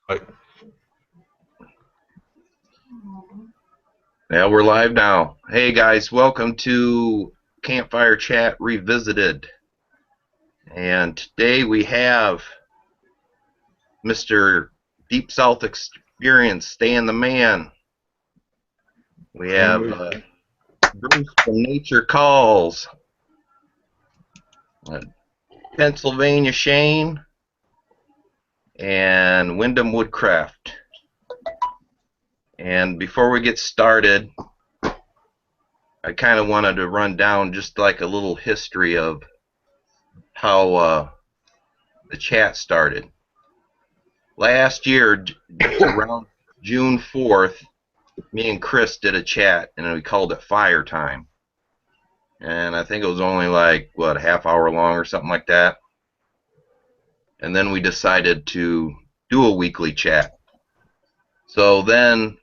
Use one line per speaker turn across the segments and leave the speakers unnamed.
Right.
Yeah, we're live now. Hey guys, welcome to Campfire Chat Revisited. And today we have Mr. Deep South Experience, Stan the Man. We have Bruce from Nature Calls, Pennsylvania Shane, and Wyndham Woodcraft. And before we get started, I kind of wanted to run down just like a little history of how the chat started. Last year, around June 4th, me and Chris did a chat, and we called it Fire Time. And I think it was only like, what, a half hour long or something like that. And then we decided to do a weekly chat. So then,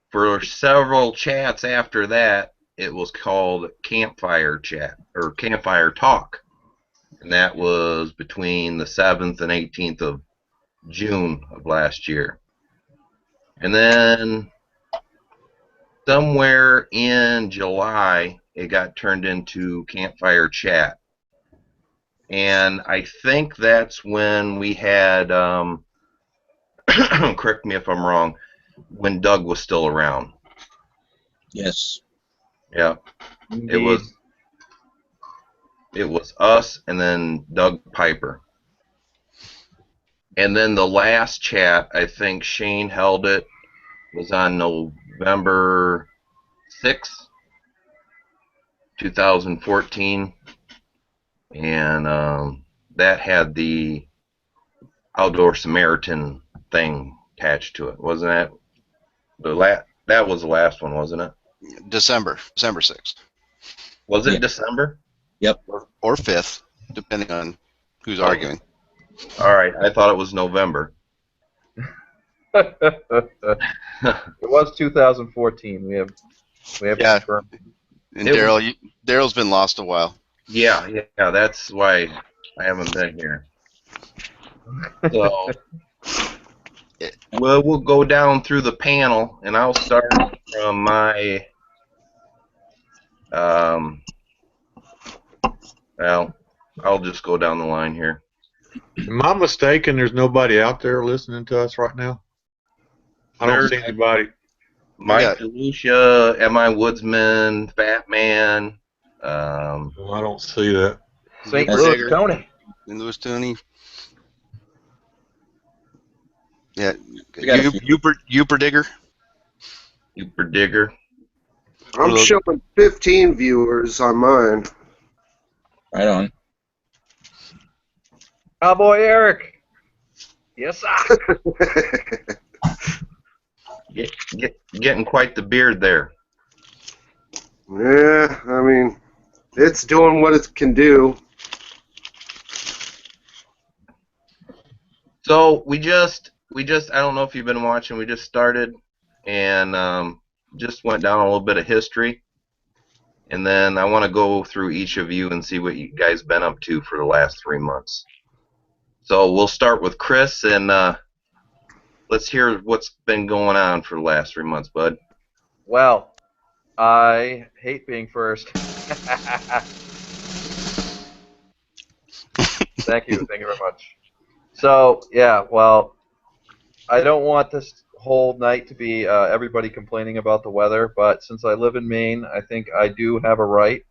for several chats after that, it was called Campfire Chat, or Campfire Talk. And that was between the 7th and 18th of June of last year. And then somewhere in July, it got turned into Campfire Chat. And I think that's when we had, correct me if I'm wrong, when Doug was still around.
Yes.
Yeah. Indeed. It was us and then Doug Piper. And then the last chat, I think Shane held it, was on November 6th, 2014. And that had the Outdoor Samaritan thing attached to it, wasn't that? That was the last one, wasn't it?
December 6th.
Was it December?
Yep.
Or 5th, depending on who's arguing.
All right, I thought it was November.
It was 2014. We have confirmed.
And Daryl's been lost a while.
Yeah, that's why I haven't been here. So, we'll go down through the panel, and I'll start from my, well, I'll just go down the line here.
Am I mistaken? There's nobody out there listening to us right now? I don't see anybody.
Mike DeLucia, M.I. Woodsman, Fat Man.
I don't see that.
St. Louis Tony.
St. Louis Tony. Yeah. Uper Digger.
Uper Digger.
I'm showing 15 viewers on mine.
Right on.
Cowboy Eric. Yes, sir.
Getting quite the beard there.
Yeah, I mean, it's doing what it can do.
So we just I don't know if you've been watching, we just started and just went down a little bit of history. And then I want to go through each of you and see what you guys been up to for the last 3 months. So we'll start with Chris, and let's hear what's been going on for the last 3 months, bud.
Well, I hate being first. Thank you very much. So, yeah, well, I don't want this whole night to be everybody complaining about the weather, but since I live in Maine, I think I do have a right.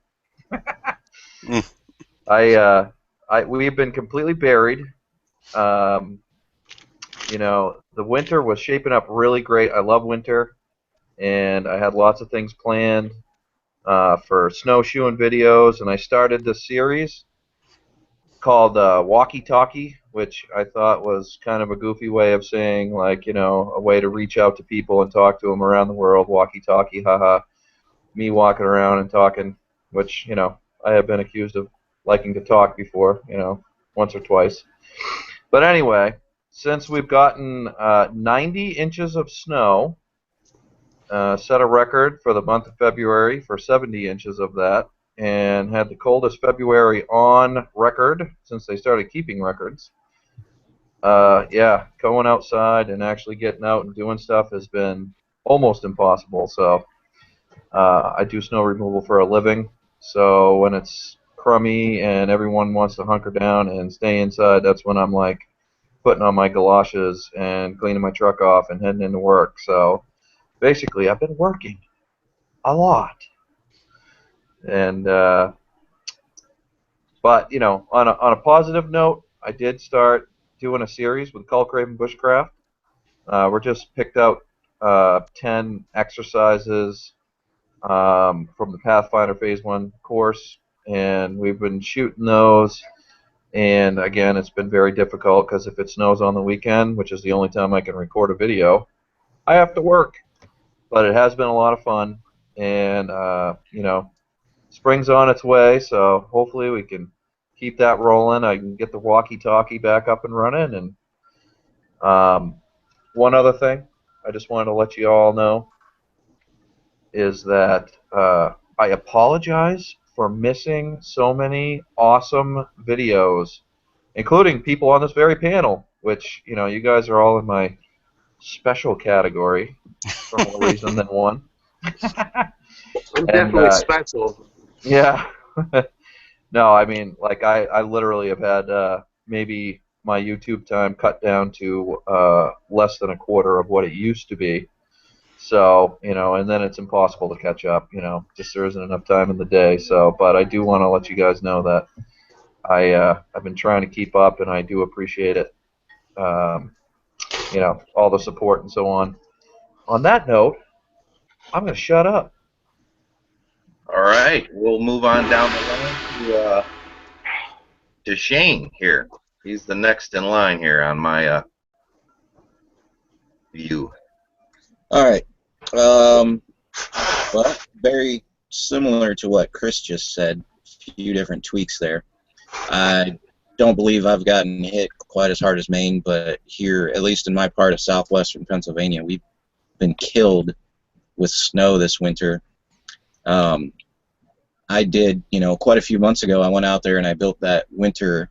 We've been completely buried. You know, the winter was shaping up really great. I love winter, and I had lots of things planned for snowshoeing videos, and I started this series called Walkie Talkie, which I thought was kind of a goofy way of saying, like, you know, a way to reach out to people and talk to them around the world. Walkie Talkie, haha. Me walking around and talking, which, you know, I have been accused of liking to talk before, you know, once or twice. But anyway, since we've gotten 90 inches of snow, set a record for the month of February for 70 inches of that, and had the coldest February on record since they started keeping records. yeah, going outside and actually getting out and doing stuff has been almost impossible. So I do snow removal for a living. So when it's crummy and everyone wants to hunker down and stay inside, that's when I'm like putting on my galoshes and cleaning my truck off and heading into work. So basically, I've been working a lot. And but you know, on a positive note, I did start doing a series with Cull Craven Bushcraft. We're just picked out 10 exercises from the Pathfinder Phase 1 course, and we've been shooting those. And again, it's been very difficult because if it snows on the weekend, which is the only time I can record a video, I have to work. But it has been a lot of fun, and you know, spring's on its way, so hopefully we can keep that rolling. I can get the walkie-talkie back up and running. And one other thing I just wanted to let you all know is that I apologize for missing so many awesome videos, including people on this very panel, which, you know, you guys are all in my special category for more reason than one.
I'm definitely special.
Yeah. No, I mean, like, I literally have had maybe my YouTube time cut down to less than a quarter of what it used to be. So, you know, and then it's impossible to catch up, you know, just there isn't enough time in the day. So, but I do want to let you guys know that I've been trying to keep up, and I do appreciate it. You know, all the support and so on. On that note, I'm going to shut up.
All right, we'll move on down the line to Shane here. He's the next in line here on my view.
All right. Well, very similar to what Chris just said. A few different tweaks there. I don't believe I've gotten hit quite as hard as Maine, but here, at least in my part of southwestern Pennsylvania, we've been killed with snow this winter. I did, you know, quite a few months ago, I went out there and I built that winter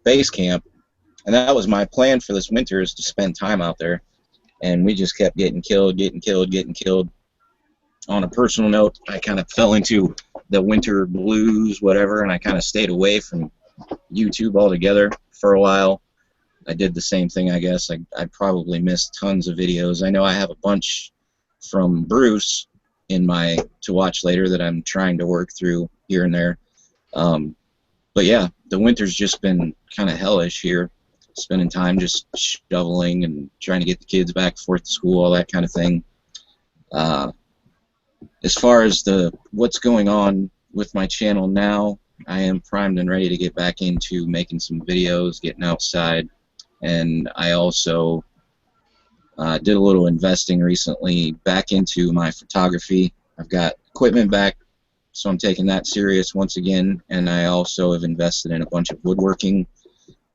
base camp, and that was my plan for this winter, is to spend time out there. And we just kept getting killed. On a personal note, I kind of fell into the winter blues, whatever, and I kind of stayed away from YouTube altogether for a while. I did the same thing, I guess. I probably missed tons of videos. I know I have a bunch from Bruce in my to watch later that I'm trying to work through here and there. But yeah, the winter's just been kind of hellish here. Spending time just shoveling and trying to get the kids back and forth to school, all that kind of thing. As far as what's going on with my channel now, I am primed and ready to get back into making some videos, getting outside, and I also did a little investing recently back into my photography. I've got equipment back, so I'm taking that serious once again, and I also have invested in a bunch of woodworking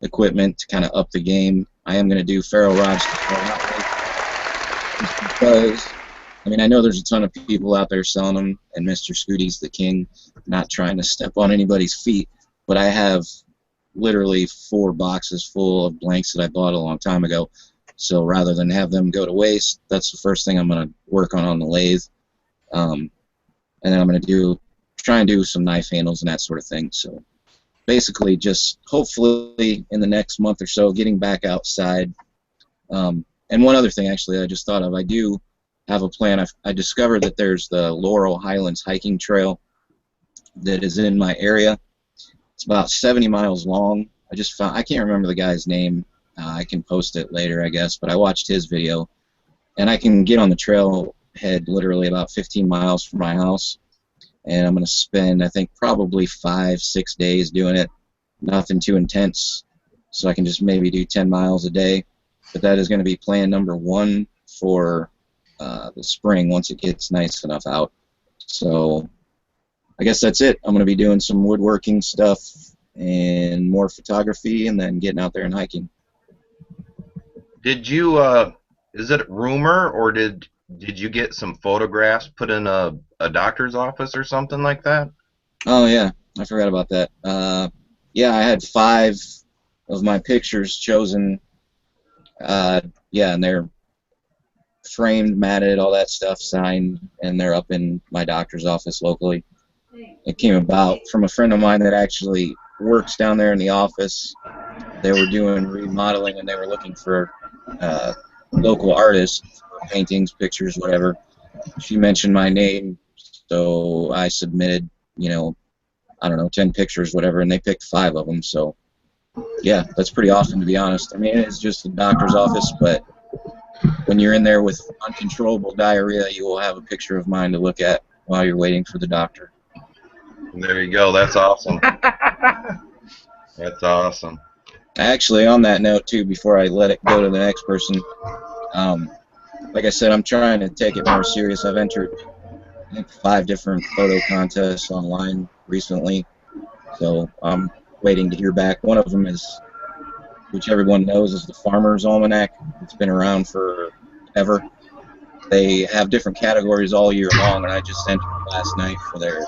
equipment to kind of up the game. I am going to do ferro rods because, I mean, I know there's a ton of people out there selling them, and Mr. Scooty's the king, not trying to step on anybody's feet, but I have literally 4 boxes full of blanks that I bought a long time ago. So rather than have them go to waste, that's the first thing I'm going to work on the lathe. And then I'm going to try and do some knife handles and that sort of thing. So basically just hopefully in the next month or so getting back outside. And one other thing actually I just thought of, I do have a plan. I discovered that there's the Laurel Highlands hiking trail that is in my area. It's about 70 miles long. I can't remember the guy's name. I can post it later, I guess, but I watched his video, and I can get on the trail head literally about 15 miles from my house, and I'm going to spend, I think, probably 5-6 days doing it. Nothing too intense, so I can just maybe do 10 miles a day, but that is going to be plan number 1 for the spring once it gets nice enough out. So I guess that's it. I'm going to be doing some woodworking stuff and more photography, and then getting out there and hiking.
Did you is it rumor, or did you get some photographs put in a doctor's office or something like that?
Oh yeah, I forgot about that. Yeah, I had 5 of my pictures chosen. Yeah, and they're framed, matted, all that stuff, signed, and they're up in my doctor's office locally. It came about from a friend of mine that actually works down there in the office. They were doing remodeling, and they were looking for local artists, paintings, pictures, whatever. She mentioned my name, so I submitted, you know, I don't know, 10 pictures, whatever, and they picked 5 of them. So, yeah, that's pretty awesome, to be honest. I mean, it's just a doctor's office, but when you're in there with uncontrollable diarrhea, you will have a picture of mine to look at while you're waiting for the doctor.
There you go. That's awesome. That's awesome.
Actually, on that note, too, before I let it go to the next person, like I said, I'm trying to take it more serious. I've entered, I think, 5 different photo contests online recently, so I'm waiting to hear back. One of them is, which everyone knows, is the Farmer's Almanac. It's been around forever. They have different categories all year long, and I just entered last night for their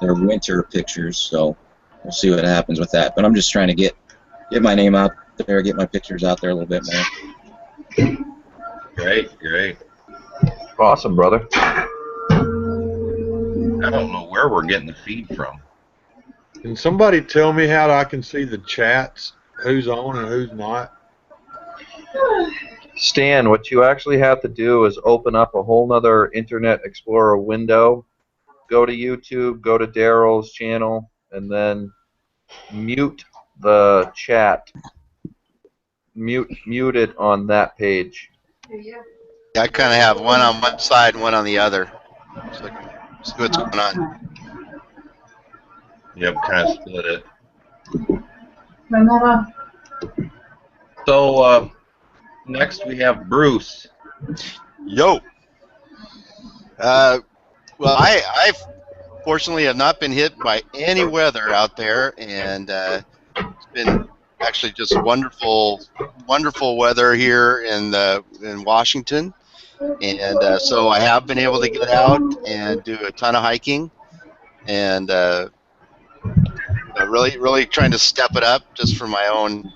winter pictures, so we'll see what happens with that. But I'm just trying to get my name out there, get my pictures out there a little bit more.
Great, great.
Awesome, brother.
I don't know where we're getting the feed from.
Can somebody tell me how I can see the chats? Who's on and who's not?
Stan, what you actually have to do is open up a whole nother Internet Explorer window, go to YouTube, go to Daryl's channel, and then mute the chat. Mute it on that page.
I kind of have one on one side and one on the other. So I can see what's going on.
Yep, kind of split it.
Turn that off.
So next we have Bruce.
Yo. Well, I fortunately have not been hit by any weather out there, and it's been actually just wonderful weather here in Washington. And so I have been able to get out and do a ton of hiking, and really trying to step it up just for my own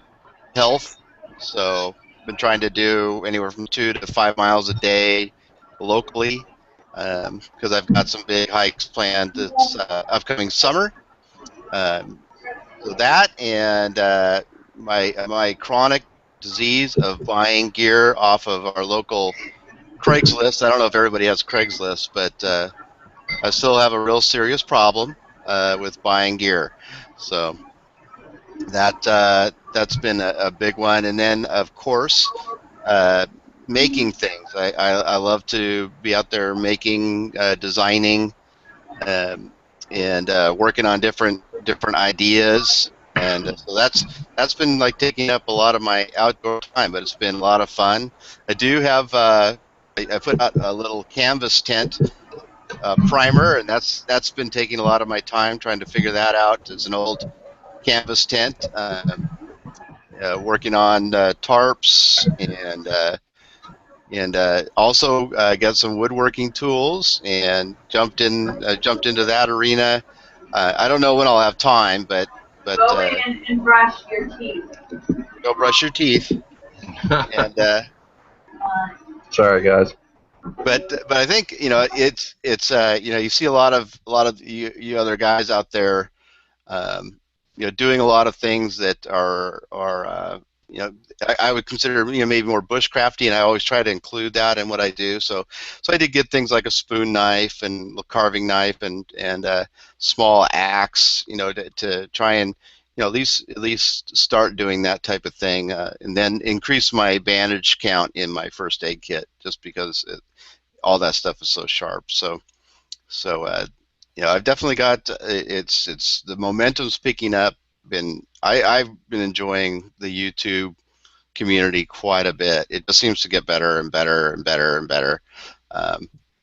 health. So I've been trying to do anywhere from 2 to 5 miles a day locally, because I've got some big hikes planned this upcoming summer. So that and my chronic disease of buying gear off of our local Craigslist. I don't know if everybody has Craigslist, but I still have a real serious problem with buying gear. So that's been a big one. And then, of course, making things. I love to be out there making, designing, and working on different ideas. And so that's been like taking up a lot of my outdoor time, but it's been a lot of fun. I do have I put out a little canvas tent primer, and that's been taking a lot of my time trying to figure that out. It's an old canvas tent, working on tarps, and also got some woodworking tools, and jumped into that arena. I don't know when I'll have time, but
Go in and brush your teeth.
go brush your teeth. And
Sorry, guys.
but I think it's you see a lot of you other guys out there, doing a lot of things that are I would consider maybe more bushcrafty, and I always try to include that in what I do. So I did get things like a spoon knife and a carving knife and a small axe, to try and at least start doing that type of thing, and then increase my bandage count in my first aid kit, just because all that stuff is so sharp. So I've definitely got it's the momentum's picking up. I've been enjoying the YouTube community quite a bit. It just seems to get better and better and better and better.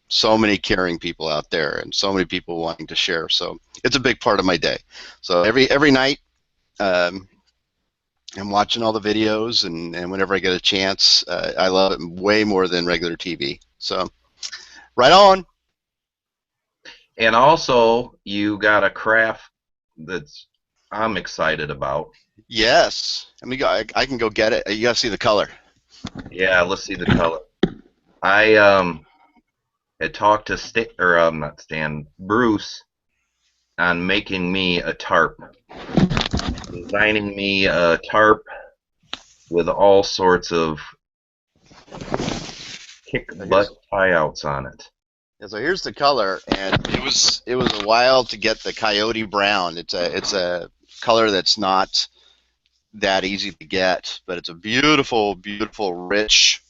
So many caring people out there, and so many people wanting to share. So it's a big part of my day. So every night, I'm watching all the videos, and whenever I get a chance, I love it way more than regular TV. So right on.
And also, you got a craft that's I'm excited about.
Yes. I mean, I can go get it. You gotta see the color.
Yeah, let's see the color. I had talked to not Stan, Bruce on making me a tarp, designing me a tarp with all sorts of kick butt tie-outs on it.
Yeah, so here's the color, and it was a while to get the coyote brown. It's a color that's not that easy to get, but it's a beautiful, beautiful, rich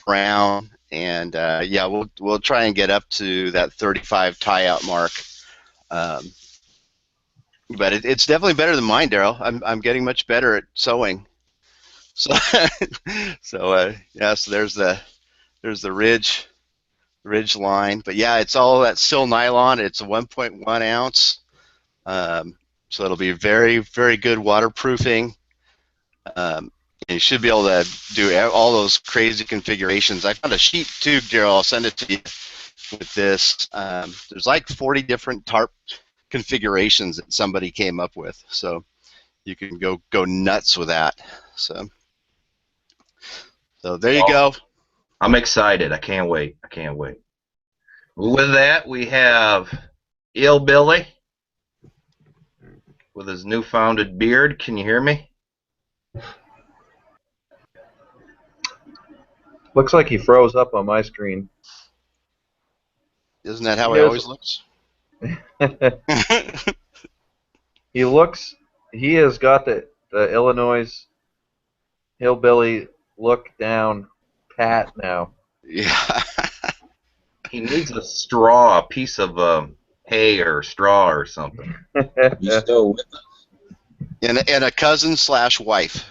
brown. And yeah, we'll try and get up to that 35 tie-out mark. But it's definitely better than mine, Daryl. I'm getting much better at sewing. So yeah, so there's the ridge line. But yeah, it's all that sil nylon. It's a 1.1 ounce. So it'll be very, very good waterproofing. And you should be able to do all those crazy configurations. I found a sheet too, Daryl. I'll send it to you with this. There's like 40 different tarp configurations that somebody came up with. So you can go nuts with that. So there you go.
I'm excited. I can't wait. I can't wait. With that, we have Billy with his newfounded beard. Can you hear me?
Looks like he froze up on my screen.
Isn't that how he always looks?
He has got the Illinois hillbilly look down pat now.
Yeah.
He needs a straw, a piece of hay or straw or something.
He's still with us.
And a cousin / wife.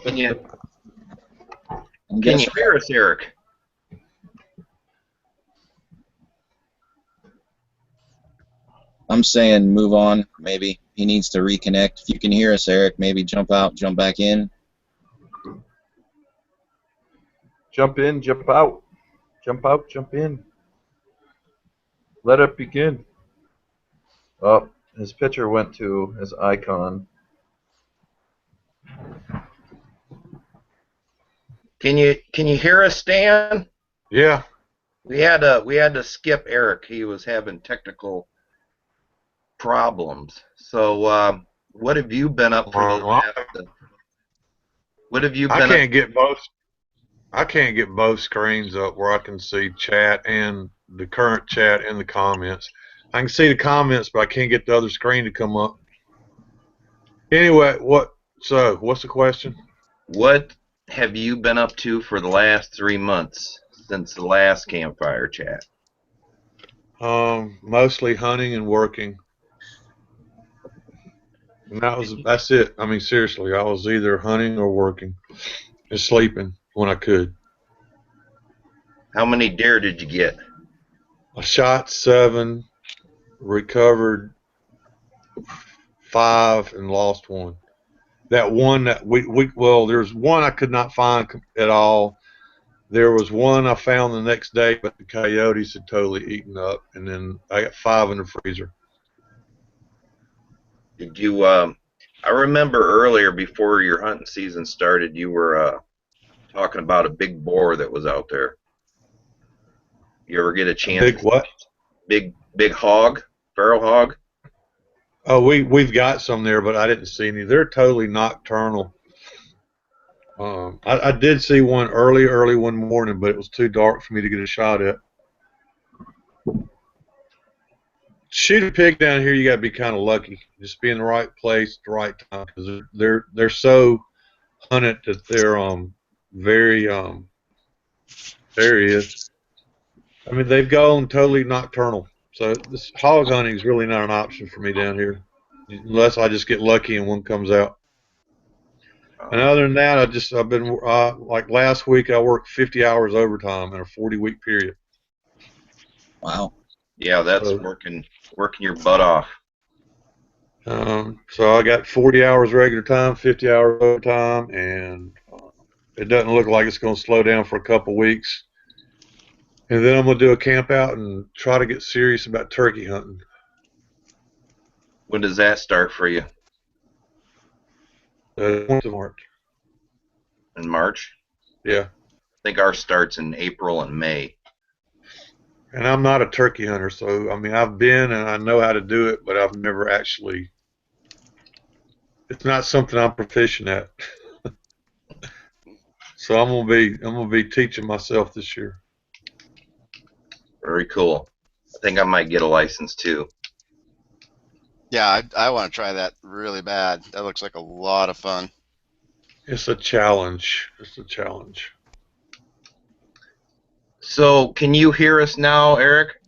Can you hear us, Eric?
I'm saying move on, maybe. He needs to reconnect. If you can hear us, Eric, maybe jump out, jump back in.
Jump in, jump out. Jump out, jump in. Let it begin. Oh, his picture went to his icon.
Can you hear us, Stan?
Yeah.
We had to skip Eric. He was having technical problems. So what have you been up for the last? What have you been?
I can't get both screens up where I can see chat and the current chat and the comments. I can see the comments, but I can't get the other screen to come up. Anyway, what's the question?
What have you been up to for the last 3 months since the last Campfire chat?
Mostly hunting and working. And that's it. I mean, seriously, I was either hunting or working and sleeping when I could.
How many deer did you get?
I shot 7, recovered 5, and lost 1. That one that well, there's one I could not find at all. There was one I found the next day, but the coyotes had totally eaten up, and then I got 5 in the freezer.
Did you? I remember earlier, before your hunting season started, you were talking about a big boar that was out there. You ever get a chance?
Big what?
Big hog, feral hog.
Oh, we've got some there, but I didn't see any. They're totally nocturnal. I did see one early one morning, but it was too dark for me to get a shot at. Shoot a pig down here, you got to be kind of lucky. Just be in the right place at the right time, because they're so hunted that they're very there he is. I mean, they've gone totally nocturnal. So this hog hunting is really not an option for me down here, unless I just get lucky and one comes out. And other than that, I've been like last week I worked 50 hours overtime in a 40-week period.
Wow.
Yeah, that's working your butt off.
So I got 40 hours regular time, 50 hours overtime, and it doesn't look like it's going to slow down for a couple weeks. And then I'm going to do a camp out and try to get serious about turkey hunting.
When does that start for you?
20th of March.
In March?
Yeah.
I think ours starts in April and May.
And I'm not a turkey hunter, so I mean I've been and I know how to do it, but I've never actually. It's not something I'm proficient at. So I'm gonna be teaching myself this year.
Very cool. I think I might get a license too.
Yeah, I want to try that really bad. That looks like a lot of fun.
It's a challenge. It's a challenge.
So, can you hear us now, Eric?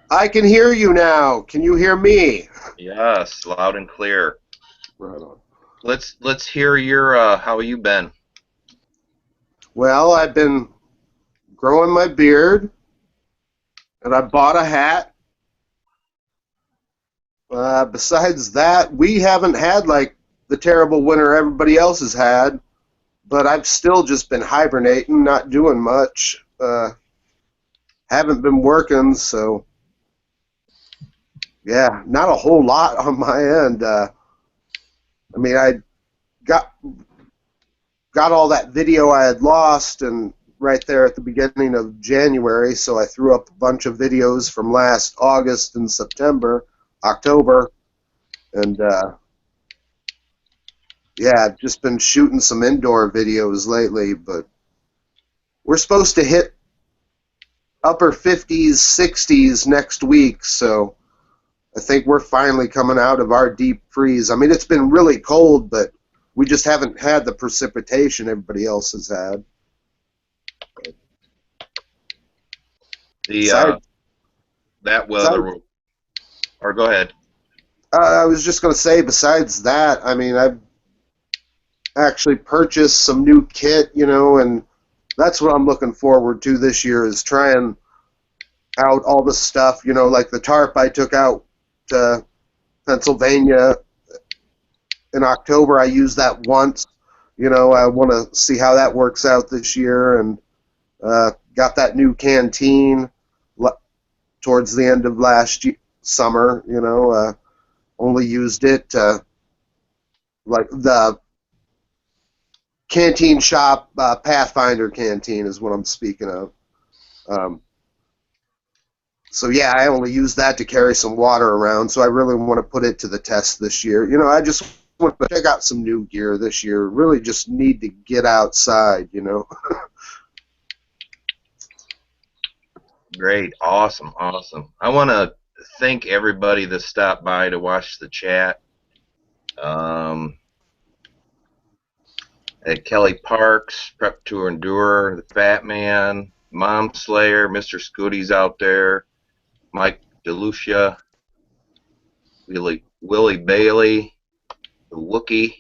I can hear you now. Can you hear me?
Yes, loud and clear.
Right on.
Let's hear your how you been.
Well, I've been growing my beard, and I bought a hat. Besides that, we haven't had like the terrible winter everybody else has had, but I've still just been hibernating, not doing much. Haven't been working, so yeah, not a whole lot on my end. I mean, I got all that video I had lost, and right there at the beginning of January, so I threw up a bunch of videos from last August and October, and yeah, I've just been shooting some indoor videos lately, but we're supposed to hit upper 50s, 60s next week, so I think we're finally coming out of our deep freeze. I mean, it's been really cold, but we just haven't had the precipitation everybody else has had.
The that weather will, or go ahead.
I was just going to say, besides that, I mean, I've actually purchased some new kit, you know, and that's what I'm looking forward to this year is trying out all the stuff, you know, like the tarp I took out to Pennsylvania in October. I used that once. You know, I want to see how that works out this year, and got that new canteen towards the end of last summer. You know, only used it like the canteen shop, Pathfinder canteen is what I'm speaking of. So yeah, I only use that to carry some water around, so I really want to put it to the test this year. You know, I just want to check out some new gear this year. Really just need to get outside, you know.
Great, awesome. I want to thank everybody that stopped by to watch the chat. At Kelly Parks, Prep to Endure, the Fat Man, Mom Slayer, Mr. Scooty's out there, Mike DeLucia, Willie Bailey, the Wookie,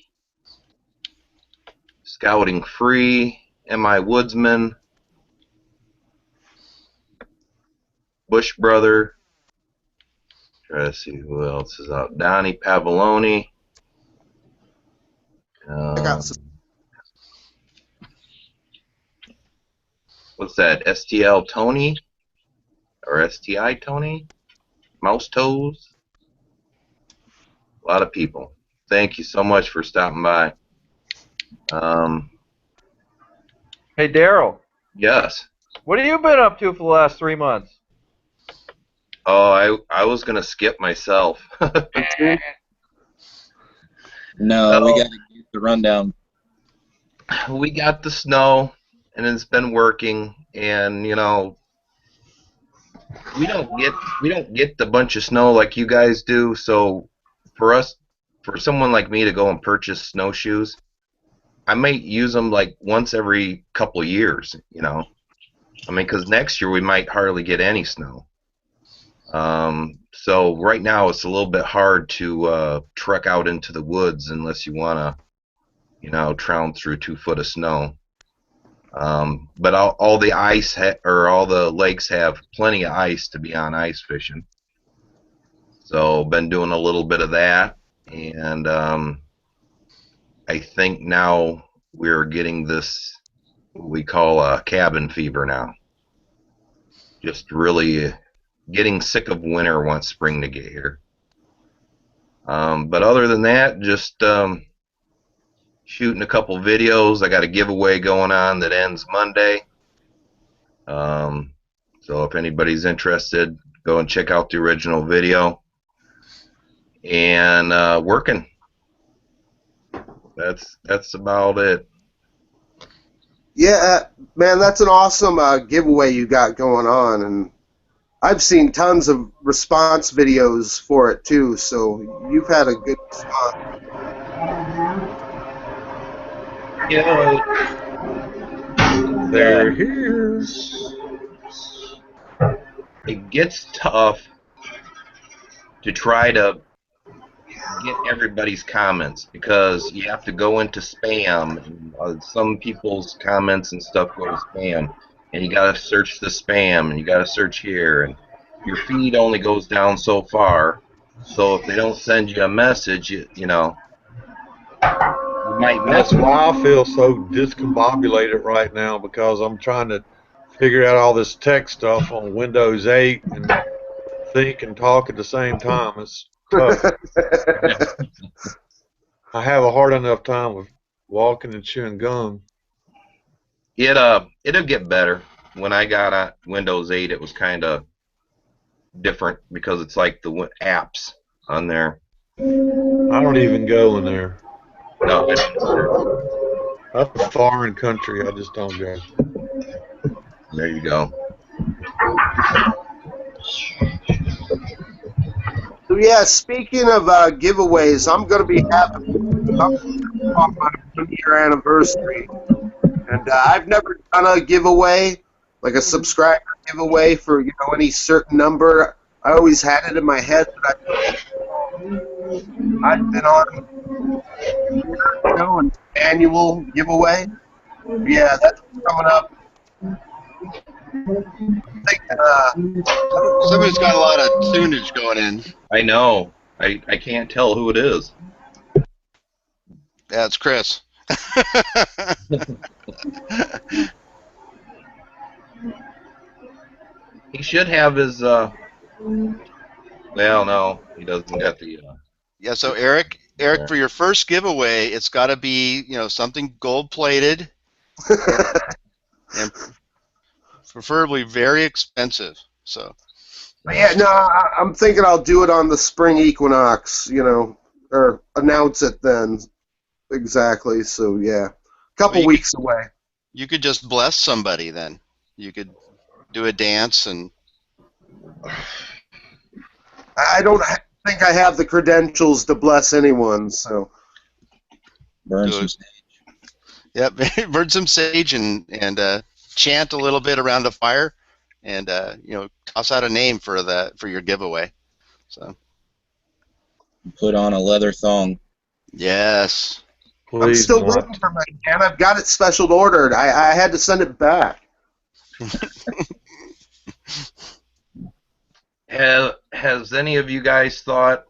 Scouting Free, M.I. Woodsman, Bush Brother. Try to see who else is out. Donnie Pavoloni.
I got some.
What's that? STL Tony? Or STI Tony? Mouse Toes? A lot of people. Thank you so much for stopping by.
Hey, Daryl.
Yes.
What have you been up to for the last 3 months?
Oh, I was gonna skip myself.
No, we got to get the rundown.
We got the snow, and it's been working, and you know, we don't get the bunch of snow like you guys do. So for someone like me to go and purchase snowshoes, I might use them like once every couple of years. You know, I mean, because next year we might hardly get any snow. So right now it's a little bit hard to trek out into the woods unless you want to, you know, trounce through 2 foot of snow. But all the ice or all the lakes have plenty of ice to be on ice fishing. So been doing a little bit of that, and I think now we're getting this what we call a cabin fever now. Just really getting sick of winter, wants spring to get here. But other than that, just shooting a couple videos. I got a giveaway going on that ends Monday. So if anybody's interested, go and check out the original video. And working. That's about it.
Yeah, man, that's an awesome giveaway you got going on, and I've seen tons of response videos for it too. So you've had a good response.
Yeah.
They're here.
It gets tough to try to get everybody's comments because you have to go into spam. And, some people's comments and stuff go to spam, and you got to search the spam, and you got to search here, and your feed only goes down so far. So if they don't send you a message, you know, you might miss
That's why I feel so discombobulated right now, because I'm trying to figure out all this tech stuff on Windows 8 and think and talk at the same time. It's tough. I have a hard enough time with walking and chewing gum.
It'll get better. When I got Windows 8, it was kind of different because it's like the apps on there.
I don't even go in there.
No, I don't.
That's a foreign country. I just don't go.
There you go.
So yeah, speaking of giveaways, I'm going to be having on my 1-year anniversary, and I've never done a giveaway, like a subscriber giveaway for any certain number. I always had it in my head that I've been on an annual giveaway. Yeah, that's coming up. I think,
Somebody's got a lot of tunage going in.
I know. I can't tell who it is.
Yeah, it's Chris.
He should have his. Well, no, he doesn't got the.
Yeah, so Eric, for your first giveaway, it's got to be something gold-plated, and preferably very expensive. So.
yeah, no, I'm thinking I'll do it on the spring equinox, or announce it then. Exactly. So yeah, a couple weeks away.
You could just bless somebody then. You could do a dance and.
I don't think I have the credentials to bless anyone, so.
Burn some sage.
Yep, burn some sage and chant a little bit around the fire, and toss out a name for your giveaway. So.
Put on a leather thong.
Yes.
Please
I'm still
not.
waiting for my can. I've got it special ordered. I had to send it back.
Has any of you guys thought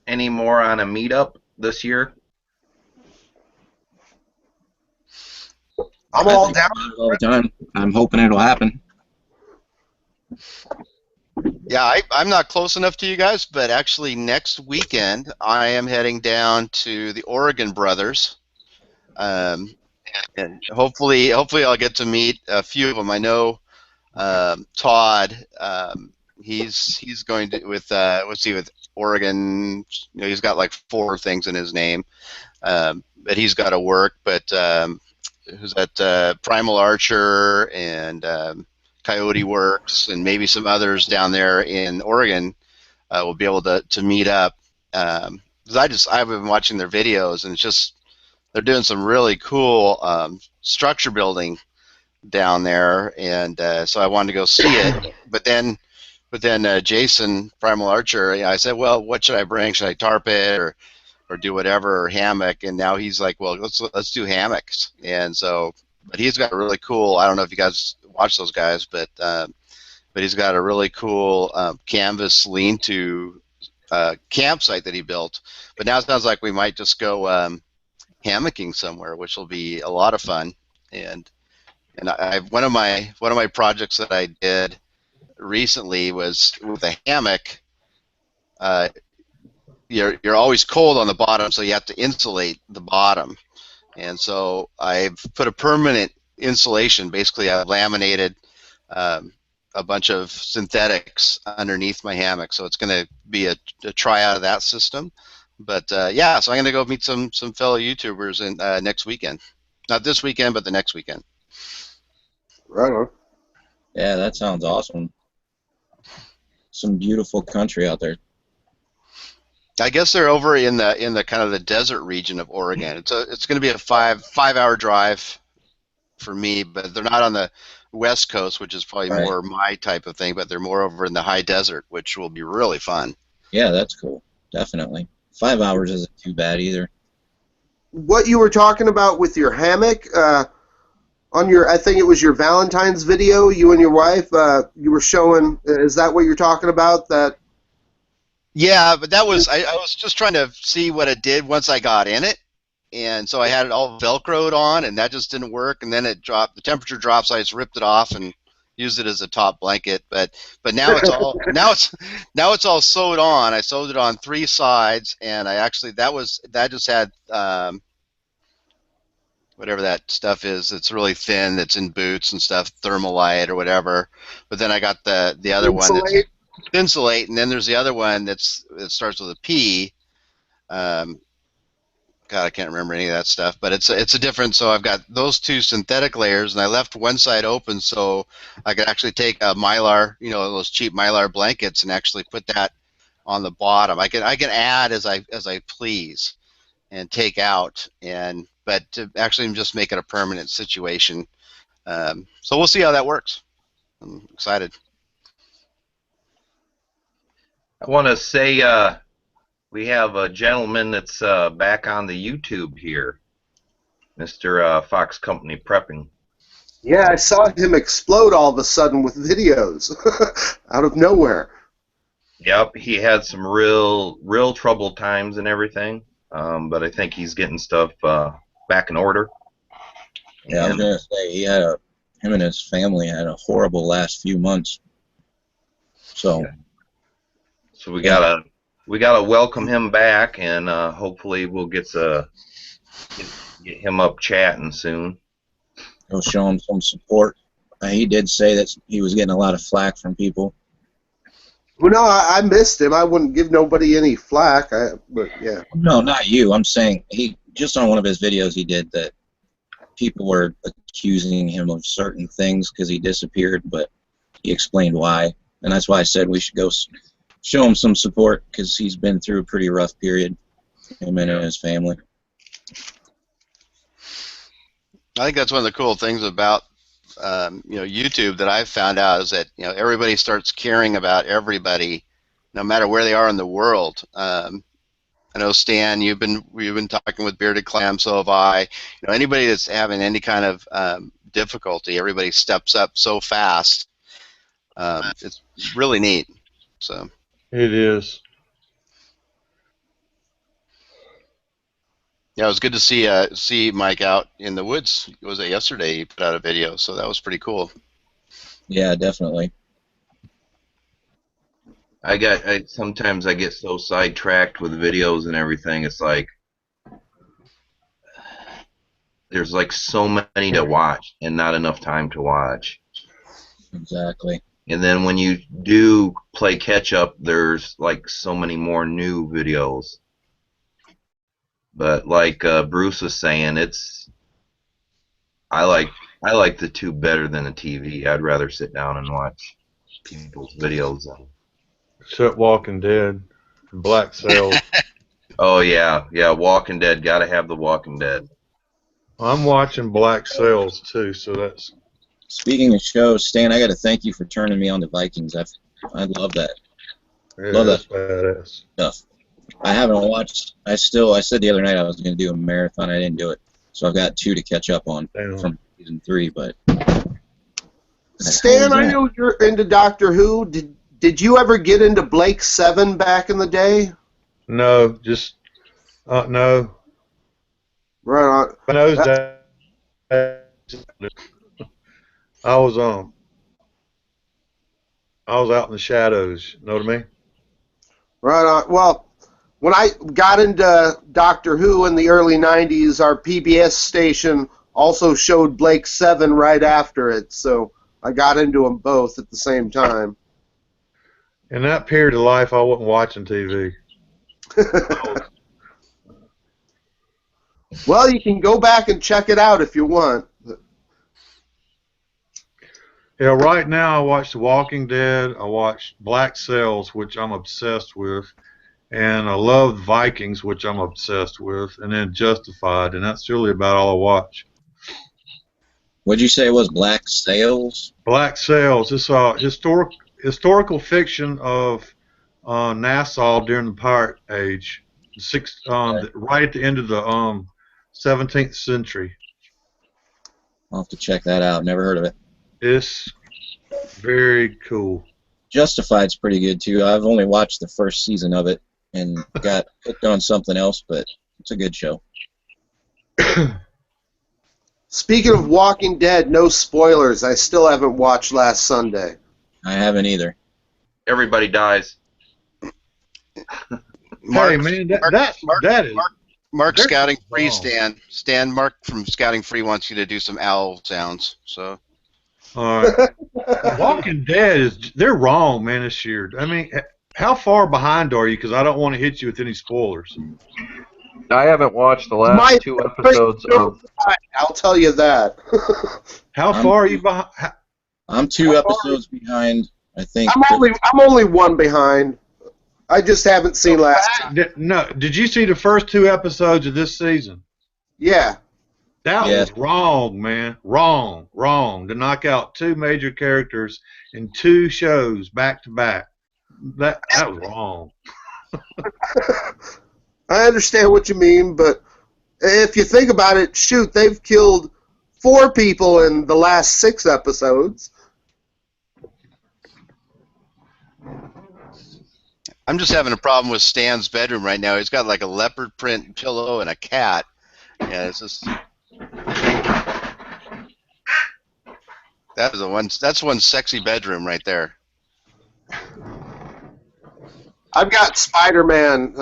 any more on a meetup this year?
I'm all down.
All the time. I'm hoping it'll happen.
Yeah, I'm not close enough to you guys, but actually next weekend I am heading down to the Oregon Brothers, and hopefully I'll get to meet a few of them. I know Todd. He's going to with Oregon. He's got like 4 things in his name, but he's got to work. But who's that? Primal Archer and Coyote Works, and maybe some others down there in Oregon will be able to meet up. Because I've been watching their videos, and it's just they're doing some really cool structure building down there, and so I wanted to go see it. But then Jason Primal Archer, I said, well, what should I bring? Should I tarp it or do whatever, or hammock? And now he's like, well, let's do hammocks. And so, but he's got a really cool. I don't know if you guys watch those guys, but he's got a really cool canvas lean-to campsite that he built. But now it sounds like we might just go hammocking somewhere, which will be a lot of fun. And one of my projects that I did recently was with a hammock. you're always cold on the bottom, so you have to insulate the bottom. And so I've put a permanent insulation. Basically, I've laminated a bunch of synthetics underneath my hammock, so it's going to be a tryout of that system. But yeah, so I'm going to go meet some fellow YouTubers in next weekend. Not this weekend, but the next weekend.
Right on.
Yeah, that sounds awesome. Some beautiful country out there.
I guess they're over in the kind of the desert region of Oregon. It's going to be a 5-hour drive for me, but they're not on the West Coast, which is probably
Right.
more my type of thing. But they're more over in the high desert, which will be really fun.
Yeah, that's cool. Definitely. 5 hours isn't too bad either.
What you were talking about with your hammock, on your, I think it was your Valentine's video, you and your wife, you were showing, is that what you're talking about? That
Yeah, but that was I was just trying to see what it did once I got in it, and so I had it all Velcroed on, and that just didn't work. And then it dropped. The temperature dropped, so I just ripped it off and used it as a top blanket. But now it's all now it's all sewed on. I sewed it on 3 sides, and I actually that just had whatever that stuff is. It's really thin. That's in boots and stuff, Thermalite or whatever. But then I got the other one that's
insulate?
Thinsulate, and then there's the other one that starts with a P. God, I can't remember any of that stuff, but it's a different. So I've got those 2 synthetic layers, and I left one side open so I could actually take a Mylar, those cheap Mylar blankets, and actually put that on the bottom. I can add as I please, and take out, but to actually just make it a permanent situation. So we'll see how that works. I'm excited.
I want to say we have a gentleman that's back on the YouTube here, Mr. Fox Company Prepping.
Yeah, I saw him explode all of a sudden with videos out of nowhere.
Yep, he had some real troubled times and everything, but I think he's getting stuff back in order.
Yeah, I was gonna say him and his family had a horrible last few months. So.
Yeah. So we gotta welcome him back, and hopefully we'll get him up chatting soon.
He'll show him some support. He did say that he was getting a lot of flack from people.
Well, no, I missed him. I wouldn't give nobody any flack. But yeah.
No, not you. I'm saying he just on one of his videos he did that people were accusing him of certain things because he disappeared, but he explained why, and that's why I said we should go show him some support because he's been through a pretty rough period, him and his family.
I think that's one of the cool things about YouTube that I've found out is that everybody starts caring about everybody, no matter where they are in the world. I know Stan, we've been talking with Bearded Clam, so have I. Anybody that's having any kind of difficulty, everybody steps up so fast. It's really neat. So
It is.
yeah, it was good to see Mike out in the woods. Was it yesterday? He put out a video, so that was pretty cool.
Yeah, definitely.
Sometimes I get so sidetracked with videos and everything. It's like there's like so many to watch and not enough time to watch.
Exactly.
And then when you do play catch up, there's like so many more new videos. But like Bruce was saying, I like the tube better than the TV. I'd rather sit down and watch people's videos.
Except Walking Dead, Black Sails.
Oh yeah, Walking Dead. Gotta have the Walking Dead.
I'm watching Black Sails too, so that's.
Speaking of shows, Stan, I got to thank you for turning me on to Vikings. I love that.
Yeah,
Love
that's
that
badass.
stuff. I haven't watched. I said the other night I was going to do a marathon. I didn't do it, so I've got 2 to catch up on from season 3. But
Stan, I know you're into Doctor Who. Did you ever get into Blake 7 back in the day?
No, just no.
Right on.
I knows that. I was out in the shadows. Know what I mean?
Right on. Well, when I got into Doctor Who in the early 90s, our PBS station also showed Blake 7 right after it, so I got into them both at the same time.
In that period of life, I wasn't watching TV.
Well, you can go back and check it out if you want.
Yeah, right now I watch The Walking Dead. I watch Black Sails, which I'm obsessed with, and I love Vikings, which I'm obsessed with, and then Justified, and that's really about all I watch.
What'd you say it was? Black Sails?
Black Sails. It's a historical fiction of Nassau during the Pirate Age, right at the end of the 17th century.
I'll have to check that out. Never heard of it.
It's very cool.
Justified's pretty good too. I've only watched the first season of it and got hooked on something else, but it's a good show.
Speaking of Walking Dead, no spoilers. I still haven't watched last Sunday.
I haven't either.
Everybody dies.
Hey man, that is
Mark Scouting Free
wrong.
Mark from Scouting Free wants you to do some owl sounds. So
all right. Walking Dead they're wrong, man, this year. I mean, how far behind are you? Because I don't want to hit you with any spoilers.
I haven't watched the last 2 episodes of.
I'll tell you that.
How far are you behind?
I'm 2 episodes behind, I think.
I'm only 1 behind. I just haven't seen last.
No, did you see the first 2 episodes of this season?
Yeah.
That was wrong, man. Wrong. To knock out 2 major characters in 2 shows back to back. That was wrong.
I understand what you mean, but if you think about it, shoot, they've killed 4 people in the last 6 episodes.
I'm just having a problem with Stan's bedroom right now. He's got like a leopard print pillow and a cat. Yeah, it's just that's one sexy bedroom right there.
I've got Spider-Man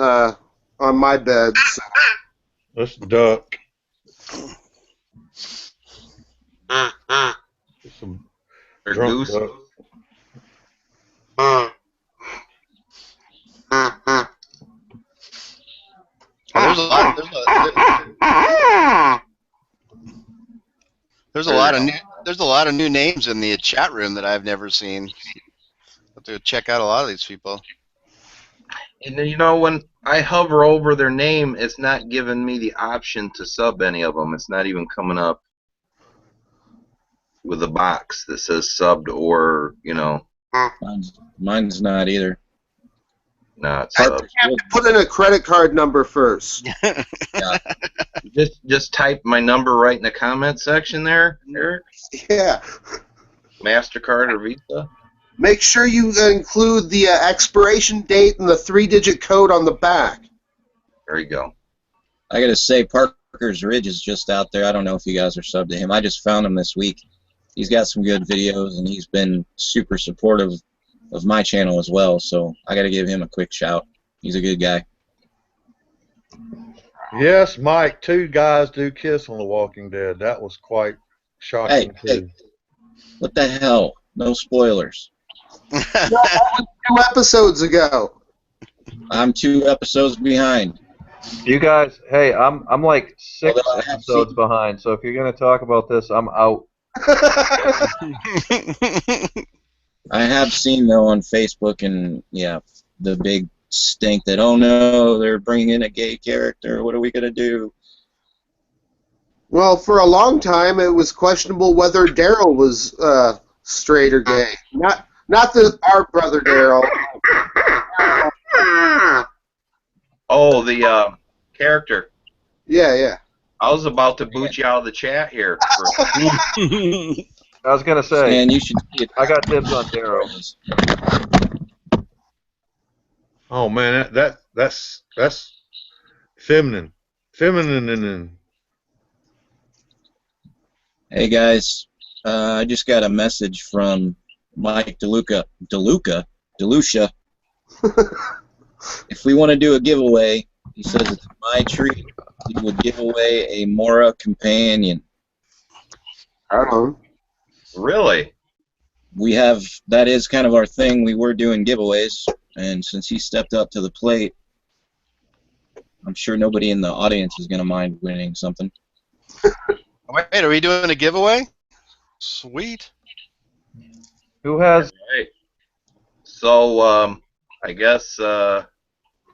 on my bed. So.
Let's duck. Some
Or
drunk
goose.
duck.
There's a lot of new names in the chat room that I've never seen. Have to check out a lot of these people.
And then, you know, when I hover over their name, it's not giving me the option to sub any of them. It's not even coming up with a box that says subbed or, you know.
Mine's not either.
Not
I
subbed.
have to put in a credit card number first.
Yeah.
Just type my number right in the comment section there, Eric.
Yeah.
MasterCard or Visa.
Make sure you include the expiration date and the 3-digit code on the back.
There you go.
I gotta say, Parker's Ridge is just out there. I don't know if you guys are subbed to him. I just found him this week. He's got some good videos, and he's been super supportive of my channel as well, so I gotta give him a quick shout. He's a good guy.
Yes, Mike, 2 guys do kiss on The Walking Dead. That was quite shocking,
Hey,
too.
what the hell? No spoilers.
No, that was 2 episodes ago.
I'm 2 episodes behind.
You guys, hey, I'm like 6
Although I have
episodes
seen-
behind, so if you're gonna talk about this, I'm out.
I have seen, though, on Facebook and, yeah, the big stink that, oh no, they're bringing in a gay character. What are we going to do?
Well, for a long time, it was questionable whether Daryl was straight or gay. Not our brother Daryl.
Oh, the character.
Yeah.
I was about to boot you out of the chat here.
I was gonna say,
Man, you should see it.
I got dibs on Darrow.
Oh, man, that's feminine. Feminine and
Hey, guys, I just got a message from Mike DeLuca. if we want to do a giveaway, he says it's my treat. He would give away a Mora companion.
I don't know.
Really?
That is kind of our thing. We were doing giveaways, and since he stepped up to the plate, I'm sure nobody in the audience is going to mind winning something.
Wait, are we doing a giveaway? Sweet.
Who has?
Right. So, I guess I'll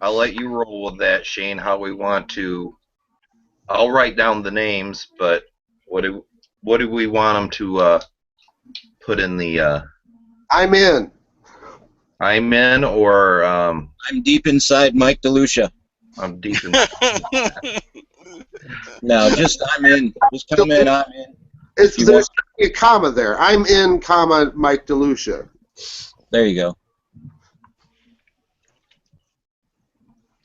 let you roll with that, Shane. How we want to? I'll write down the names, but what do we want them to put in the?
I'm in.
I'm in, or
I'm deep inside Mike DeLucia.
I'm deep in.
No, just I'm in. Just come in, I'm in.
It's
you
there's a comma there. I'm in, comma Mike DeLucia.
There you go.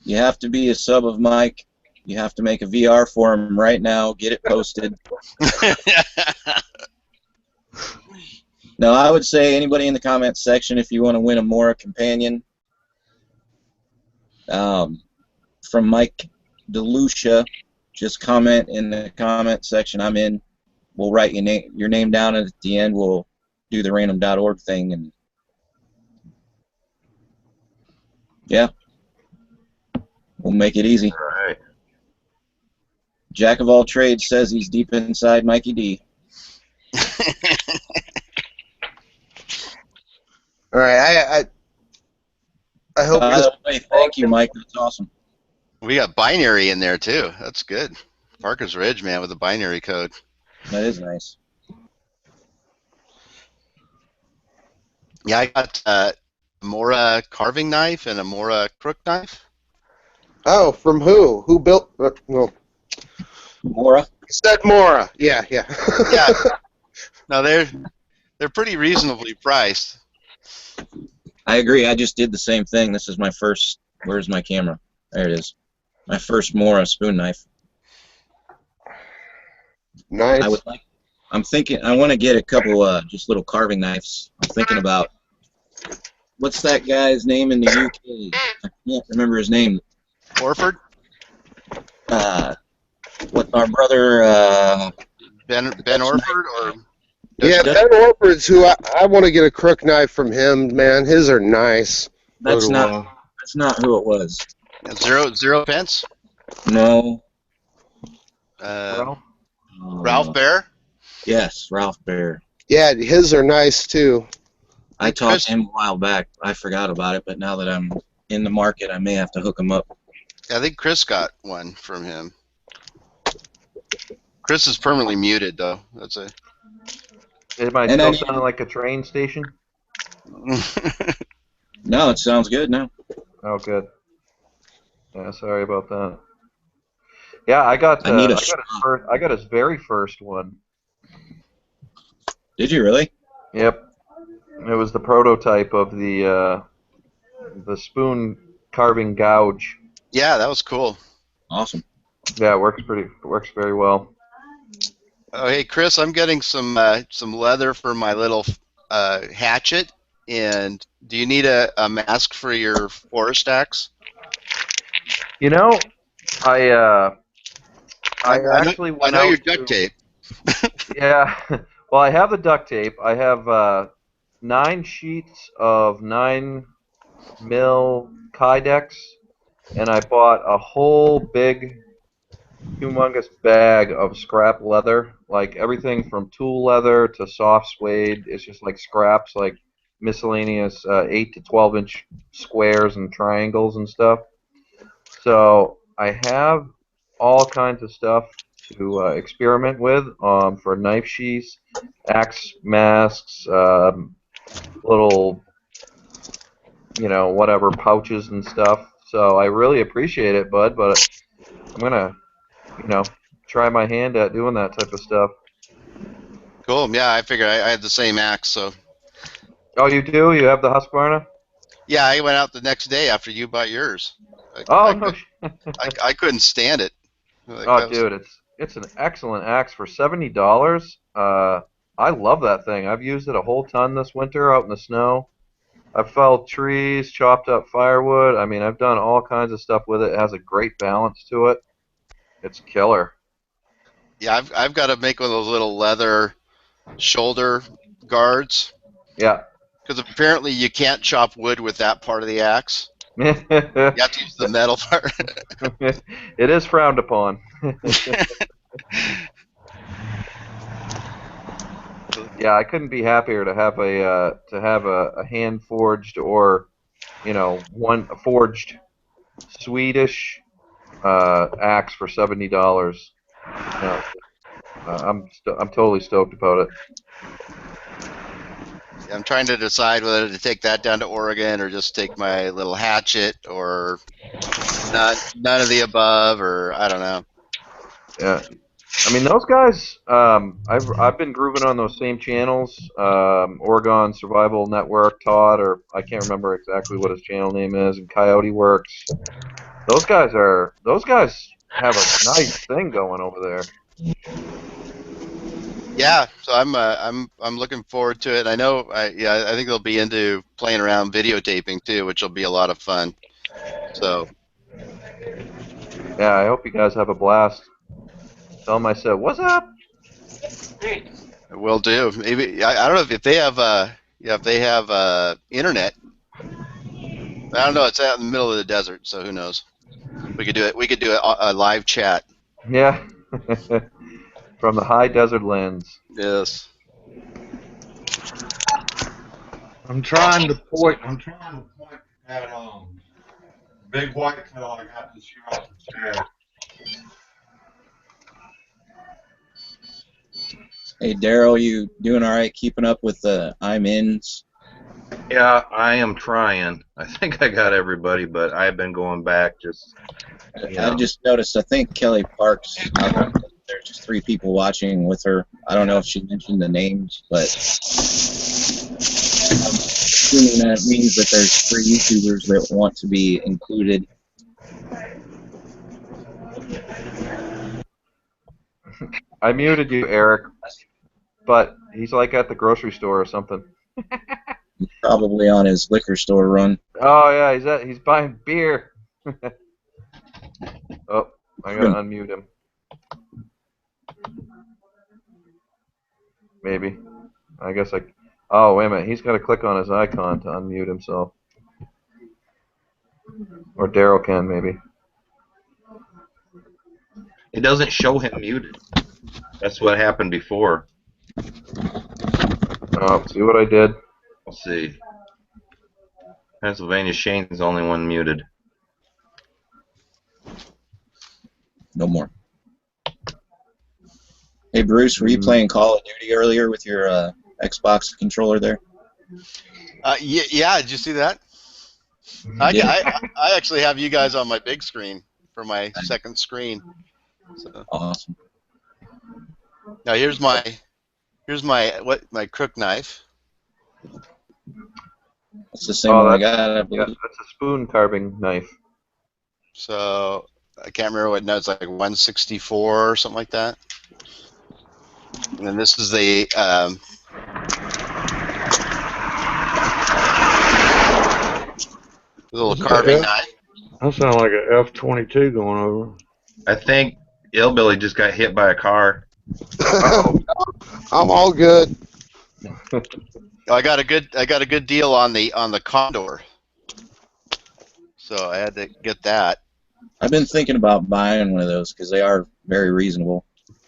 You have to be a sub of Mike. You have to make a VR for him right now. Get it posted. No, I would say anybody in the comments section, if you want to win a Mora companion, from Mike DeLucia, just comment in the comment section. I'm in. We'll write your name down, and at the end we'll do the random.org thing, and yeah, we'll make it easy.
All right.
Jack of all trades says he's deep inside Mikey D.
All right, I hope
By
this.
the way, thank you, Mike. That's awesome.
We got binary in there too. That's good. Parker's Ridge, man, with a binary code.
That is nice.
Yeah, I got a Mora carving knife and a Mora crook knife.
Oh, from who? Who built? Well,
Mora?
said Mora. Yeah.
Yeah. No, they're pretty reasonably priced.
I agree. I just did the same thing. This is my first. Where's my camera? There it is. My first Mora spoon knife.
Nice.
I'm thinking. I want to get a couple just little carving knives. I'm thinking about what's that guy's name in the UK? I can't remember his name.
Orford?
What our brother?
Ben Orford or?
Yeah, Ben Orford's who I want to get a crook knife from him, man. His are nice.
That's not who it was.
0 pence?
No.
Ralph Bear?
Yes, Ralph Bear.
Yeah, his are nice too.
I talked to him a while back. I forgot about it, but now that I'm in the market, I may have to hook him up.
I think Chris got one from him. Chris is permanently muted, though. That's a.
Am I still sounding like a train station?
No, it sounds good now.
Oh, good. Yeah, sorry about that. Yeah, I got his very first one.
Did you really?
Yep. It was the prototype of the spoon carving gouge.
Yeah, that was cool.
Awesome.
Yeah, it works very well.
Oh, hey Chris, I'm getting some leather for my little hatchet. And do you need a mask for your forest axe?
You know, I
actually went out your duct tape.
Yeah. Well, I have the duct tape. I have 9 sheets of 9mm Kydex, and I bought a whole big, humongous bag of scrap leather, like everything from tool leather to soft suede. It's just like scraps, like miscellaneous 8 to 12-inch squares and triangles and stuff. So I have all kinds of stuff to experiment with for knife sheaths, axe masks, little, whatever, pouches and stuff. So I really appreciate it, bud, but I'm going to, try my hand at doing that type of stuff.
Cool. Yeah, I figured I had the same axe, so.
Oh, you do? You have the Husqvarna?
Yeah, I went out the next day after you bought yours. I couldn't stand it.
Dude, it's an excellent axe for $70. I love that thing. I've used it a whole ton this winter out in the snow. I've felled trees, chopped up firewood. I mean, I've done all kinds of stuff with it. It has a great balance to it. It's killer.
Yeah, I've got to make one of those little leather shoulder guards
Yeah.
because apparently you can't chop wood with that part of the axe. You have to use the metal part.
It is frowned upon. Yeah, I couldn't be happier to have a hand forged or, a forged Swedish axe for $70. I'm totally stoked about it.
I'm trying to decide whether to take that down to Oregon or just take my little hatchet or none of the above, or I don't know.
Yeah, I mean those guys. I've been grooving on those same channels. Oregon Survival Network, Todd, or I can't remember exactly what his channel name is, and Coyote Works. Those guys have a nice thing going over there.
Yeah, so I'm looking forward to it. I know I think they'll be into playing around videotaping too, which will be a lot of fun. So
Yeah, I hope you guys have a blast. Tell them I said, "What's up?"
we'll do. Maybe I don't know if they have internet. I don't know. It's out in the middle of the desert, so who knows? We could do it. We could do a live chat.
Yeah, from the high desert lands.
Yes.
I'm trying to point at big whitetail I got this year off the Chad.
Hey, Daryl, you doing all right keeping up with the I'm ins?
Yeah, I am trying. I think I got everybody, but I've been going back just.
I just noticed, I think Kelly Parks, there's just 3 people watching with her. I don't know if she mentioned the names, but I'm assuming that means that there's 3 YouTubers that want to be included.
I muted you, Eric, but he's like at the grocery store or something.
He's probably on his liquor store run.
Oh yeah, he's buying beer. Oh, I gotta unmute him. Maybe. I guess I. Oh wait a minute, he's got to click on his icon to unmute himself. Or Daryl can maybe.
It doesn't show him muted. That's what happened before.
Oh, see what I did?
Let's see. Pennsylvania Shane's the only one muted.
No more. Hey, Bruce, were you playing Call of Duty earlier with your Xbox controller there?
Yeah. Did you see that? I actually have you guys on my big screen for my second screen. So.
Awesome.
Now here's my crook knife.
It's the same one I got.
Yeah, that's a spoon carving knife.
So I can't remember what note. It's like 164 or something like that. And then this is the little carving knife.
That sounds like an F-22 going over.
I think Hillbilly just got hit by a car.
I'm all good.
I got a good deal on the Condor. So I had to get that.
I've been thinking about buying one of those because they are very reasonable.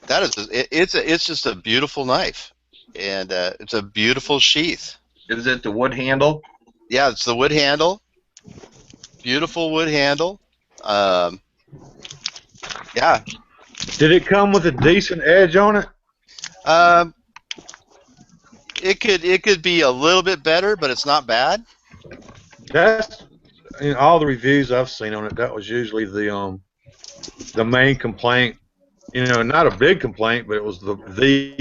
That is, it's just a beautiful knife, and it's a beautiful sheath.
Is it the wood handle?
Yeah, it's the wood handle. Beautiful wood handle. Yeah.
Did it come with a decent edge on it?
It could be a little bit better, but it's not bad.
That's in all the reviews I've seen on it. That was usually the main complaint. You know, not a big complaint, but it was the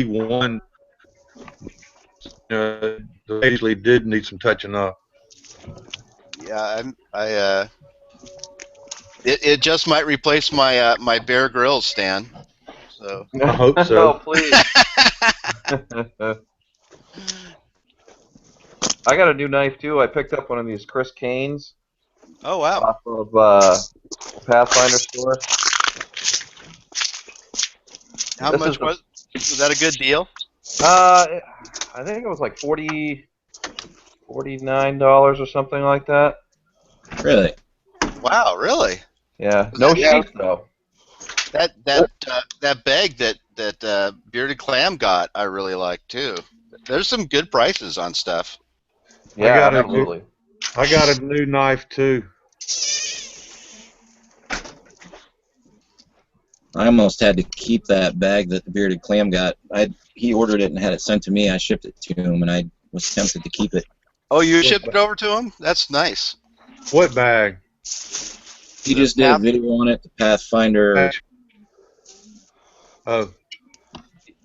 one. That usually did need some touching up.
Yeah, it just might replace my my Bear Grylls stand. So
I hope so.
Oh, please. I got a new knife too. I picked up one of these Chris Canes
Oh wow.
off of Pathfinder store.
How
This
much
is the
was that a good deal?
I think it was like $49 or something like that.
Really?
Wow, really?
Yeah, no
Yeah.
sheath though.
That bag that Bearded Clam got, I really like too. There's some good prices on stuff.
Yeah,
got a
absolutely.
I got a new knife too.
I almost had to keep that bag that the Bearded Clam got. He ordered it and had it sent to me. I shipped it to him, and I was tempted to keep it.
Oh, you shipped it over to him? That's nice.
What bag?
He just did a video on it, the Pathfinder.
Oh,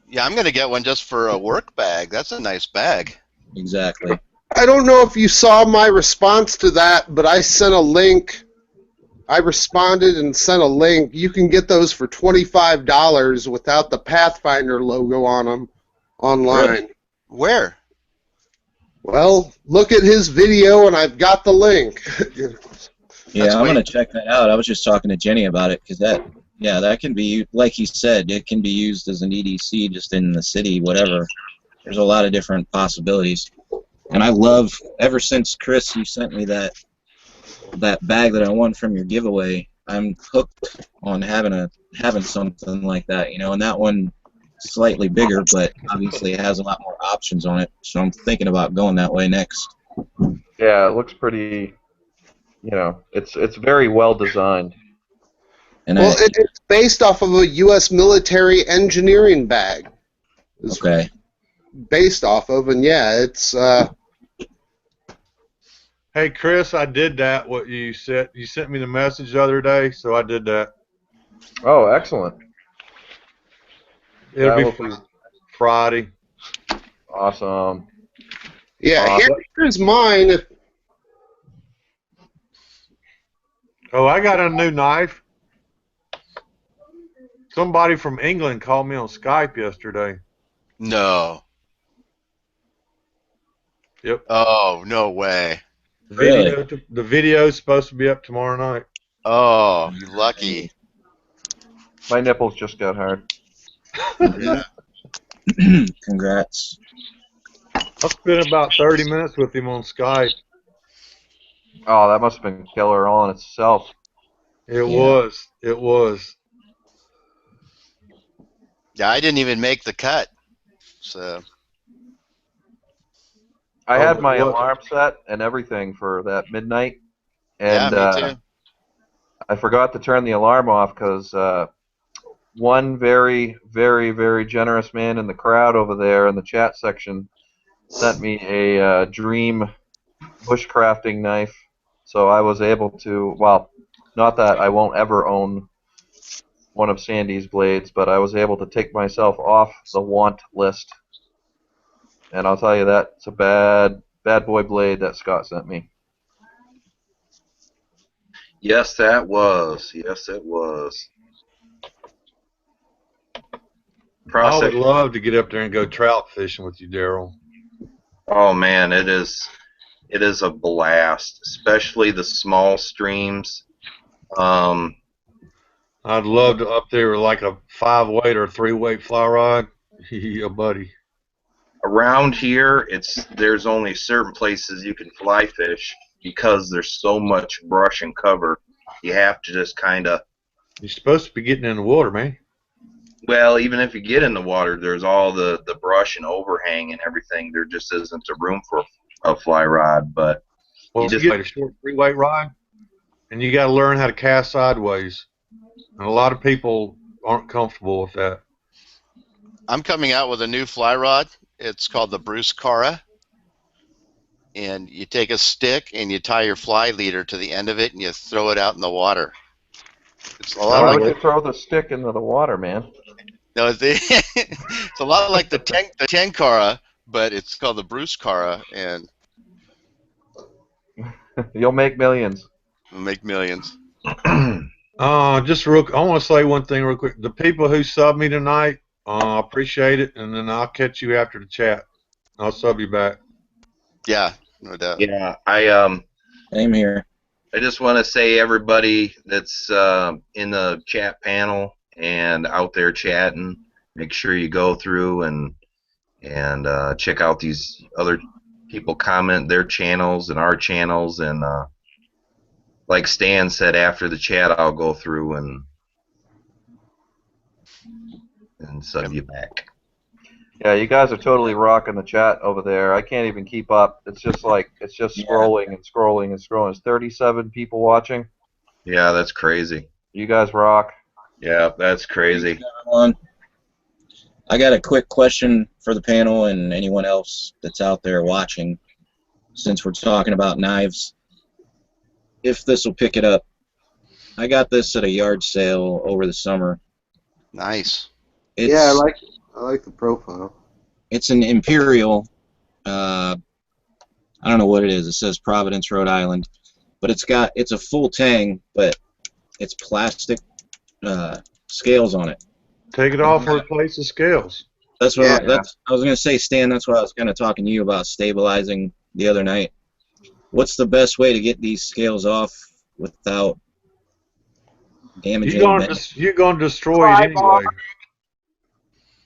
Yeah, I'm gonna get one just for a work bag. That's a nice bag.
Exactly.
I don't know if you saw my response to that, but I sent a link. I responded and sent a link. You can get those for $25 without the Pathfinder logo on them online.
Really?
Where?
Well, look at his video, and I've got the link.
Yeah, I'm
way-
gonna check that out. I was just talking to Jenny about it because that can be, like he said, it can be used as an EDC just in the city, whatever. There's a lot of different possibilities, and I love. Ever since Chris, you sent me that bag that I won from your giveaway, I'm hooked on having something like that, and that one slightly bigger, but obviously it has a lot more options on it. So I'm thinking about going that way next.
Yeah, it looks pretty. It's very well designed.
And
Well, it's based off of a U.S. military engineering bag. It's
okay.
based off of, and yeah, it's.
hey Chris, I did that. What you said? You sent me the message the other day, so I did that.
Oh, excellent.
It'll
That
be
will be
Friday.
awesome.
Yeah,
Awesome.
here's mine.
Oh, I got a new knife. Somebody from England called me on Skype yesterday.
No.
Yep.
Oh, no way.
The video's supposed to be up tomorrow night.
Oh, you lucky.
My nipples just got hard.
Yeah.
Congrats.
I spent about 30 minutes with him on Skype.
Oh, that must have been killer all in itself.
It
Yeah.
was. It was.
Yeah, I didn't even make the cut. So
I
Oh,
had my
what?
alarm set and everything for that midnight,
yeah,
and
me too.
I forgot to turn the alarm off because one very, very, very generous man in the crowd over there in the chat section sent me a dream bushcrafting knife, so I was able to, well, not that I won't ever own one of Sandy's blades, but I was able to take myself off the want list. And I'll tell you, that's a bad boy blade that Scott sent me.
Yes, that was. Yes, it was.
I would
Process.
love to get up there and go trout fishing with you, Daryl.
Oh man, it is a blast, especially the small streams.
I'd love to up there with like a 5-weight or a 3-weight fly rod. Yeah, buddy.
Around here, there's only certain places you can fly fish because there's so much brush and cover. You have to just kind of.
You're supposed to be getting in the water, man.
Well, even if you get in the water, there's all the brush and overhang and everything. There just isn't a room for a fly rod. But
Well,
you just
you get a short 3-weight rod, and you got to learn how to cast sideways. And a lot of people aren't comfortable with that.
I'm coming out with a new fly rod. It's called the Bruce Cara. And you take a stick and you tie your fly leader to the end of it and you throw it out in the water. It's a lot
Why
like
would you throw the stick into the water, man?
no, it's a lot like the ten Cara, but it's called the Bruce Cara, and
You'll make millions.
we'll make millions.
Just real. I want to say one thing real quick. The people who subbed me tonight, I appreciate it, and then I'll catch you after the chat. I'll sub you back.
Yeah, no doubt.
Yeah,
Same here.
I just want to say everybody that's in the chat panel and out there chatting, make sure you go through and check out these other people, comment their channels and our channels, and like Stan said, after the chat I'll go through and sub you back.
Yeah, you guys are totally rocking the chat over there. I can't even keep up. It's just scrolling and scrolling and scrolling. It's 37 people watching.
Yeah, that's crazy.
You guys rock.
Yeah, that's crazy.
Thanks, everyone. I got a quick question for the panel and anyone else that's out there watching. Since we're talking about knives, if this will pick it up, I got this at a yard sale over the summer.
Nice.
Yeah, I like the profile.
It's an Imperial. I don't know what it is. It says Providence, Rhode Island, but it's a full tang, but it's plastic scales on it.
Take it off or replace the scales.
That's what
Yeah.
I was gonna say, Stan. That's what I was kind of talking to you about stabilizing the other night. What's the best way to get these scales off without damaging them?
You're gonna destroy it anyway.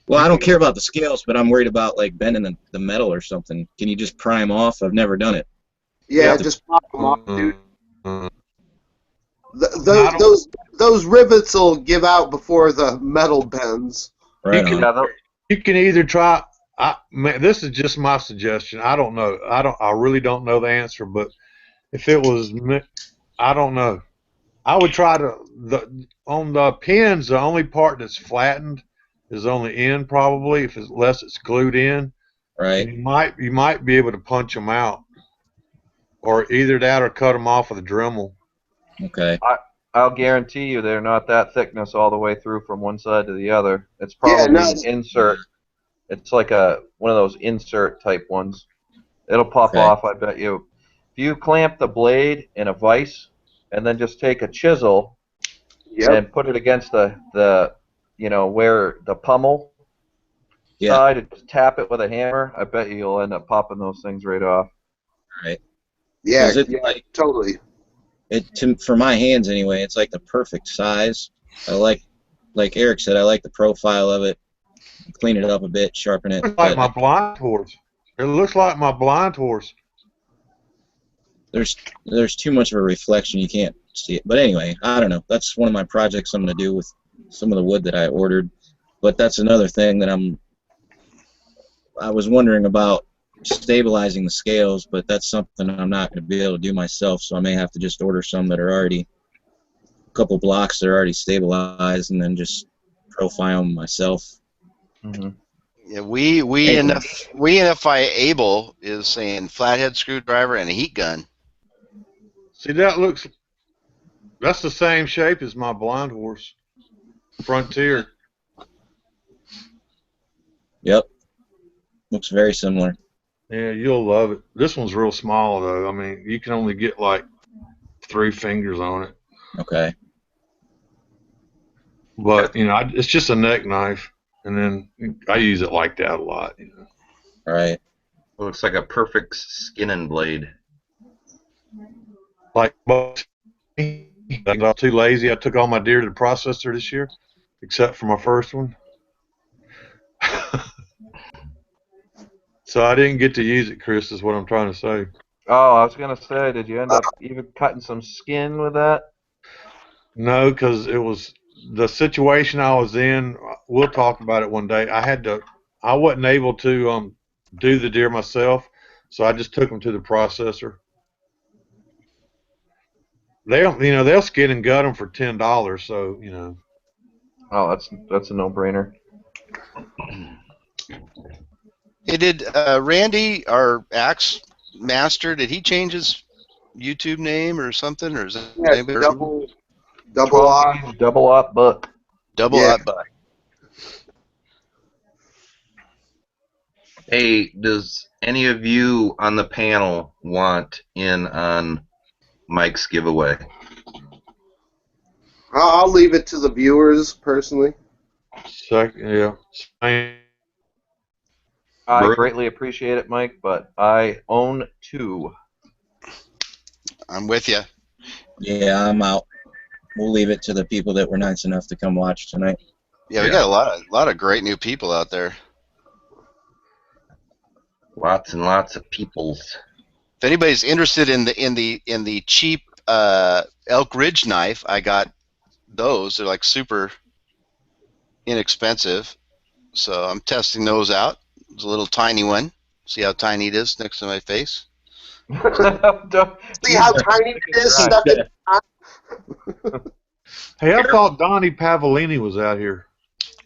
Well, I don't care about the scales, but I'm worried about like bending the metal or something. Can you just pry them off? I've never done it.
Yeah, just pop them off, dude.
Uh,
Those rivets will give out before the metal bends.
Right
You
on.
Yeah,
You can either try. This is just my suggestion. I don't know. I really don't know the answer. But if it was, I don't know. I would try on the pins. The only part that's flattened is on the end, probably, unless it's glued in.
Right.
And you might be able to punch them out, or either that or cut them off with a Dremel.
Okay.
I'll guarantee you they're not that thickness all the way thurrough from one side to the other. It's probably an insert. It's like one of those insert type ones. It'll pop
Okay.
off, I bet you. If you clamp the blade in a vise and then just take a chisel and put it against the where the pummel side and just tap it with a hammer, I bet you'll end up popping those things right off.
Right.
Yeah,
Like,
totally.
For my hands anyway, it's like the perfect size. I like Eric said, I like the profile of it. Clean it up a bit, sharpen it.
It looks like my blind horse. It looks like my blind horse.
There's too much of a reflection, you can't see it. But anyway, I don't know. That's one of my projects I'm going to do with some of the wood that I ordered. But that's another thing that I was wondering about stabilizing the scales, but that's something I'm not going to be able to do myself, so I may have to just order some that are already a couple blocks that are already stabilized and then just profile them myself.
Mm-hmm.
Yeah, we NFI Able is saying flathead screwdriver and a heat gun.
See, that's the same shape as my blind horse. Frontier.
Yep. Looks very similar.
Yeah, you'll love it. This one's real small, though. I mean, you can only get like 3 fingers on it.
Okay.
But, it's just a neck knife. And then I use it like that a lot.
Right.
Looks like a perfect skinning blade.
Like, I was too lazy. I took all my deer to the processor this year, except for my first one. So I didn't get to use it, Chris, is what I'm trying to say.
Oh, I was going to say, did you end up even cutting some skin with that?
No, because it was the situation I was in. We'll talk about it one day. I wasn't able to do the deer myself, so I just took them to the processor. They'll skin and gut them for $10. So
Oh, that's a no-brainer.
Hey, did Randy, our axe master, did he change his YouTube name or something, or is it
Double
Double up buck.
double
Yeah.
up buck?
Hey, does any of you on the panel want in on Mike's giveaway?
I'll leave it to the viewers personally.
yeah.
I
Bruce?
greatly appreciate it, Mike, but I own 2.
I'm with you.
Yeah, I'm out. We'll leave it to the people that were nice enough to come watch tonight.
Yeah, we got a lot of great new people out there.
Lots and lots of peoples.
If anybody's interested in the cheap Elk Ridge knife, I got those. They're like super inexpensive, so I'm testing those out. It's a little tiny one. See how tiny it is next to my face.
See how tiny it is? Stuck it.
Hey, I thought Donnie Pavellini was out here.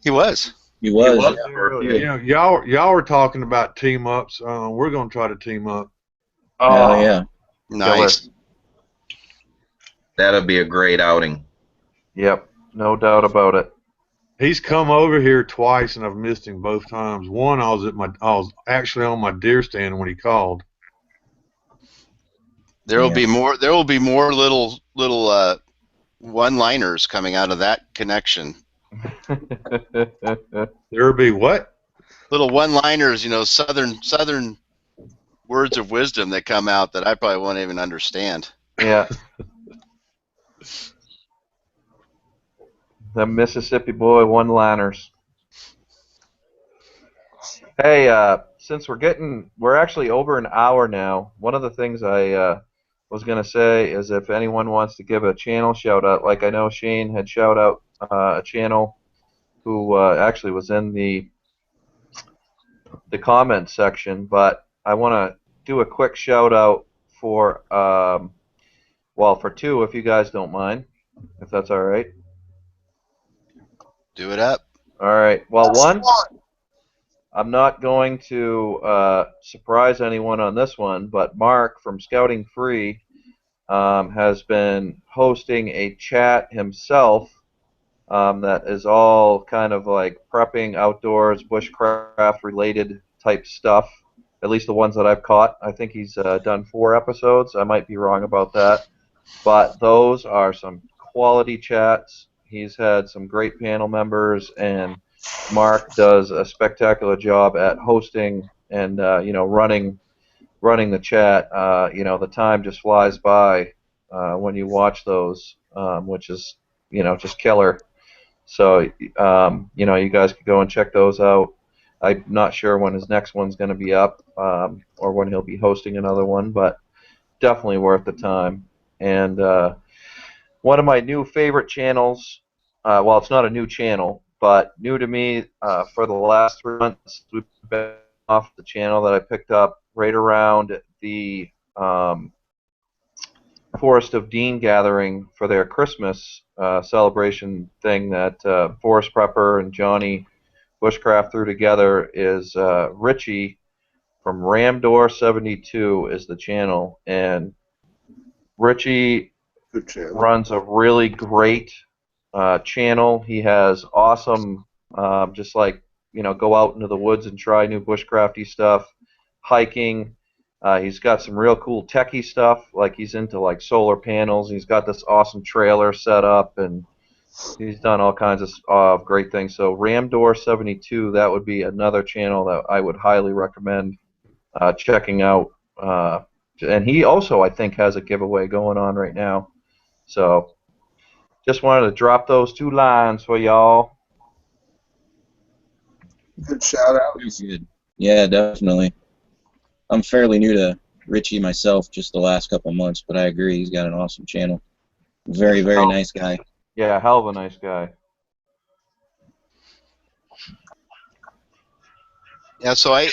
He was.
He was.
was
Yeah.
for a few.
You know, y'all were talking about team ups. We're gonna try to team up.
Hell yeah.
Nice.
That'll be a great outing.
Yep, no doubt about it.
He's come over here twice, and I've missed him both times. One, I was actually on my deer stand when he called.
There will
Yeah.
be more. There will be more little one-liners coming out of that connection.
There'll be what?
Little one-liners, you know, southern words of wisdom that come out that I probably won't even understand.
Yeah. The Mississippi boy one-liners. Hey, since we're actually over an hour now. One of the things I was gonna say is if anyone wants to give a channel shout out, like I know Shane had shout out a channel who actually was in the comments section, but I want to do a quick shout out for for 2 if you guys don't mind, if that's all right.
Do it up.
All right. Well, one, I'm not going to surprise anyone on this one, but Mark from Scouting Free has been hosting a chat himself that is all kind of like prepping, outdoors, bushcraft related type stuff. At least the ones that I've caught. I think he's done 4 episodes. I might be wrong about that. But those are some quality chats. He's had some great panel members, and Mark does a spectacular job at hosting and running the chat. The time just flies by when you watch those, which is just killer. So you guys could go and check those out. I'm not sure when his next one's going to be up or when he'll be hosting another one, but definitely worth the time. And one of my new favorite channels, well, it's not a new channel, but new to me for the last 3 months, we've been off the channel that I picked up right around the Forest of Dean gathering for their Christmas celebration thing that Forest Prepper and Johnny Bushcraft threw together. Is Richie from Ramdor72 is the channel, and Richie
Good channel.
runs a really great channel. He has awesome, just like go out into the woods and try new bushcrafty stuff, hiking. He's got some real cool techie stuff, like he's into like solar panels. He's got this awesome trailer set up, and he's done all kinds of great things. So Ramdor72, that would be another channel that I would highly recommend checking out. And he also, I think, has a giveaway going on right now. So just wanted to drop those 2 lines for y'all.
Good shout out.
Pretty good. Yeah, definitely. I'm fairly new to Richie myself, just the last couple months, but I agree he's got an awesome channel. Very, very nice guy.
Yeah, hell of a nice guy.
Yeah, so I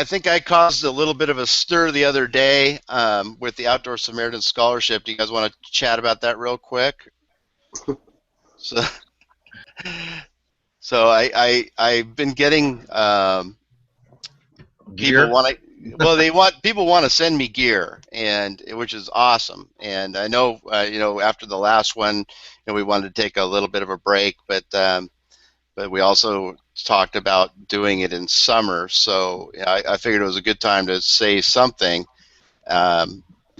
think I caused a little bit of a stir the other day with the Outdoor Samaritan Scholarship. Do you guys want to chat about that real quick? So I've been getting
Gear?
people want to send me gear, and which is awesome. And I know after the last one, we wanted to take a little bit of a break, but we also talked about doing it in summer, so I figured it was a good time to say something. I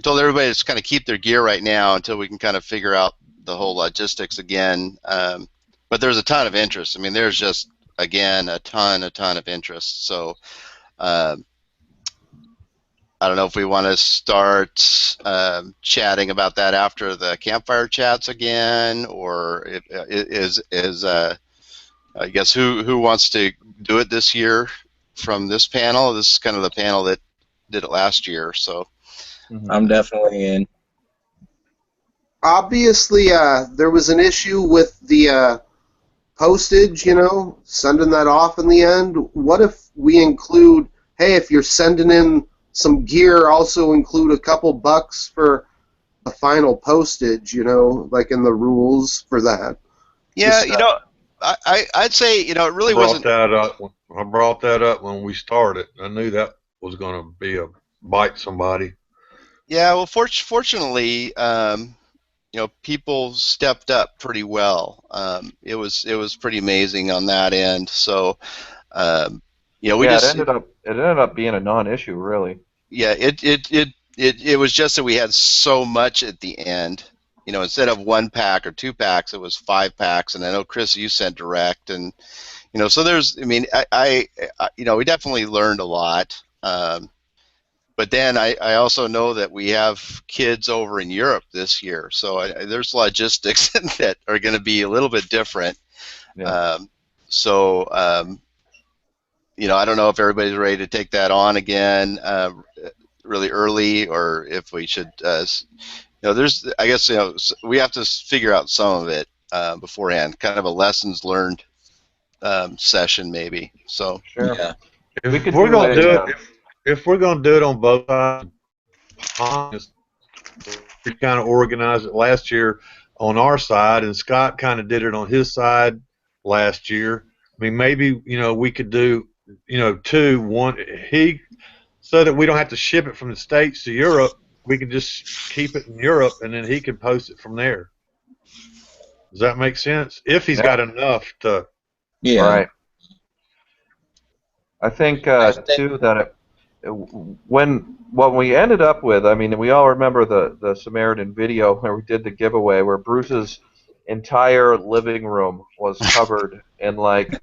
told everybody to just kind of keep their gear right now until we can kind of figure out the whole logistics again. But there's a ton of interest. I mean, there's just, again, a ton of interest. So I don't know if we want to start chatting about that after the campfire chats again, or I guess who wants to do it this year from this panel? This is kind of the panel that did it last year, so.
I'm definitely in.
Obviously, there was an issue with the postage, sending that off in the end. What if we include, hey, if you're sending in some gear, also include a couple bucks for the final postage, like in the rules for that?
Yeah,
Just,
I'd say, it really wasn't.
I brought that up when we started. I knew that was going to be a bite somebody.
Yeah, well, fortunately, people stepped up pretty well. It was pretty amazing on that end. So, we
Yeah,
just
it ended up being a non-issue, really.
yeah, it was just that we had so much at the end. Instead of 1 pack or 2 packs, it was 5 packs. And I know, Chris, you sent direct, and so there's. I mean, we definitely learned a lot. But then I also know that we have kids over in Europe this year, so there's logistics that are going to be a little bit different.
Yeah.
I don't know if everybody's ready to take that on again really early, or if we should. I guess we have to figure out some of it beforehand, kind of a lessons learned session maybe. So
Sure.
Yeah.
If
could
we're
do
going to do
a,
it, if we're going to do it on both sides, we kind of organized it last year on our side, and Scott kind of did it on his side last year. I mean, maybe we could do one so that we don't have to ship it from the States to Europe. We can just keep it in Europe, and then he can post it from there. Does that make sense? If he's got enough to.
Yeah.
Right. I think too that what we ended up with, I mean, we all remember the Samaritan video where we did the giveaway, where Bruce's entire living room was covered in like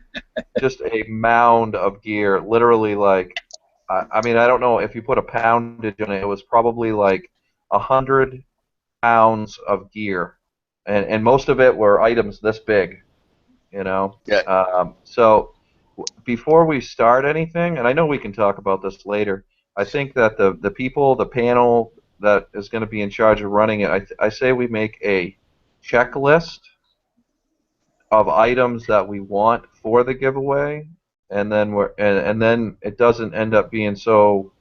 just a mound of gear, literally like. I mean, I don't know if you put a poundage on it. It was probably like 100 pounds of gear, and most of it were items this big,
Yeah.
So before we start anything, and I know we can talk about this later, I think that the panel that is going to be in charge of running it, I say we make a checklist of items that we want for the giveaway, and then and then it doesn't end up being so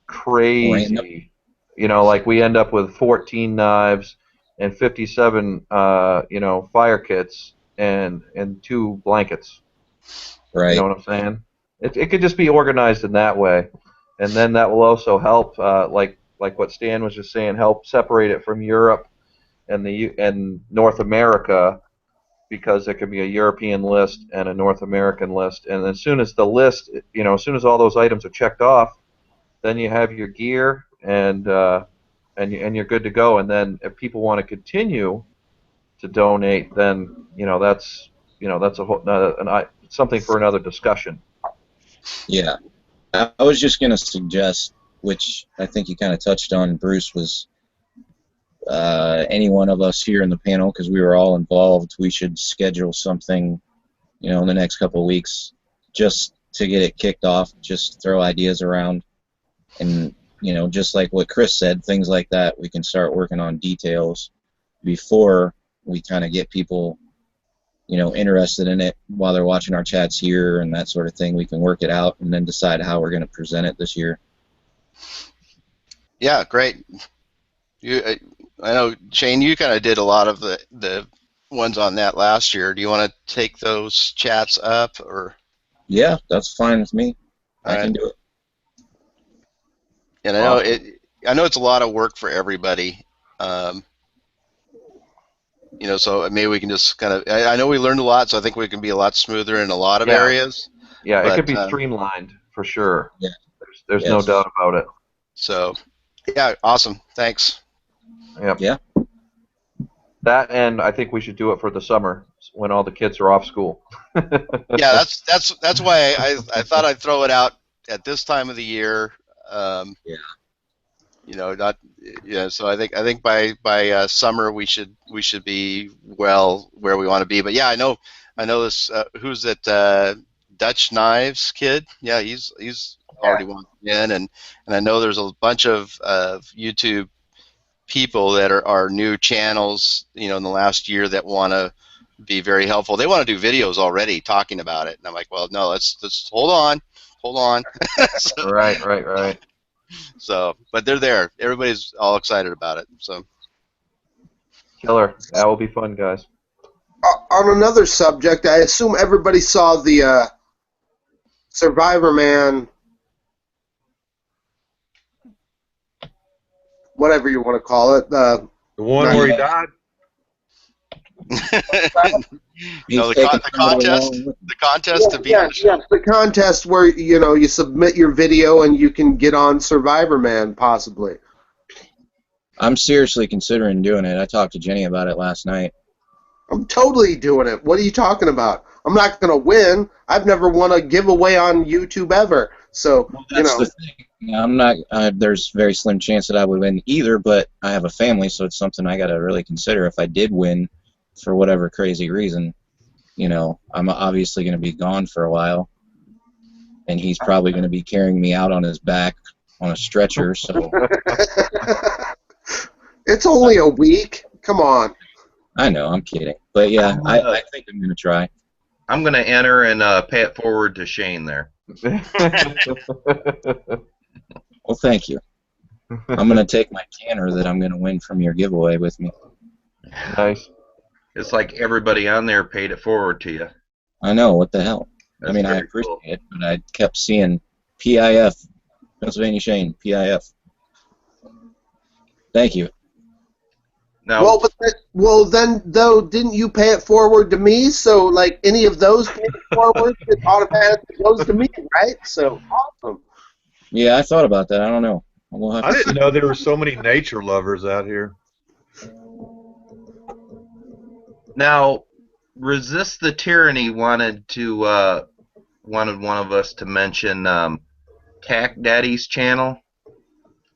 crazy. Like we end up with 14 knives and 57 fire kits and 2 blankets.
Right.
You know what I'm saying? It could just be organized in that way, and then that will also help, like what Stan was just saying, help separate it from Europe and North America, because there could be a European list and a North American list, and as soon as the list, as soon as all those items are checked off, then you have your gear and you're good to go. And then if people want to continue to donate, then that's a whole something for another discussion.
Yeah. I was just going to suggest, which I think you kind of touched on, Bruce, was any one of us here in the panel, because we were all involved, we should schedule something, in the next couple of weeks just to get it kicked off, just throw ideas around. And, just like what Chris said, things like that, we can start working on details before we kind of get people, interested in it while they're watching our chats here and that sort of thing. We can work it out and then decide how we're going to present it this year.
Yeah, great. I know, Shane, you kind of did a lot of the ones on that last year. Do you want to take those chats up, or?
Yeah, that's fine with me.
All
I
right.
can do it.
And I know it's a lot of work for everybody. So maybe we can just kind of. I know we learned a lot, so I think we can be a lot smoother in a lot of areas.
Yeah,
but,
it could be streamlined for sure.
Yeah.
There's no doubt about it.
So, yeah, awesome. Thanks.
Yep.
Yeah.
That, and I think we should do it for the summer when all the kids are off school.
Yeah, that's why I thought I'd throw it out at this time of the year.
Yeah.
You know, not yeah. So I think by summer we should be well where we want to be. But yeah, I know this. Who's that? Dutch Knives kid? Yeah, he's already walked in, and I know there's a bunch of YouTube people that are new channels. You know, in the last year that want to be very helpful. They want to do videos already talking about it, and I'm like, well, no, let's hold on. So,
Right.
so, but they're there. Everybody's all excited about it. So,
Killer. That will be fun, guys.
On another subject, I assume everybody saw the Survivor Man, whatever you want to call it.
The one
Not
where he
yet.
died.
no, the
taking
contest,
somebody along with him.
the contest to be on the show.
Yes, the contest where you submit your video and you can get on Survivor Man, possibly.
I'm seriously considering doing it. I talked to Jenny about it last night.
I'm totally doing it. What are you talking about? I'm not going to win. I've never won a giveaway on YouTube ever. So,
That's the thing. I'm not. There's very slim chance that I would win either, but I have a family, so it's something I got to really consider. If I did win, for whatever crazy reason, I'm obviously going to be gone for a while, and he's probably going to be carrying me out on his back on a stretcher. So
it's only a week. Come on.
I know, I'm kidding, but yeah, I think I'm going to try.
I'm going to enter and pay it forward to Shane there.
Well, thank you. I'm going to take my canner that I'm going to win from your giveaway with me.
Nice.
It's like everybody on there paid it forward to you.
I know, what the hell.
That's
I mean, I
very
appreciate
cool.
it, but I kept seeing PIF, Pennsylvania Shane, PIF. Thank you.
Now,
Then though, didn't you pay it forward to me? So like any of those paid it forward, it automatically goes to me, right? So awesome.
Yeah, I thought about that. I don't know. We'll have
I
to
didn't
see.
know there were so many nature lovers out here.
now, Resist the Tyranny wanted one of us to mention Tack Daddy's channel.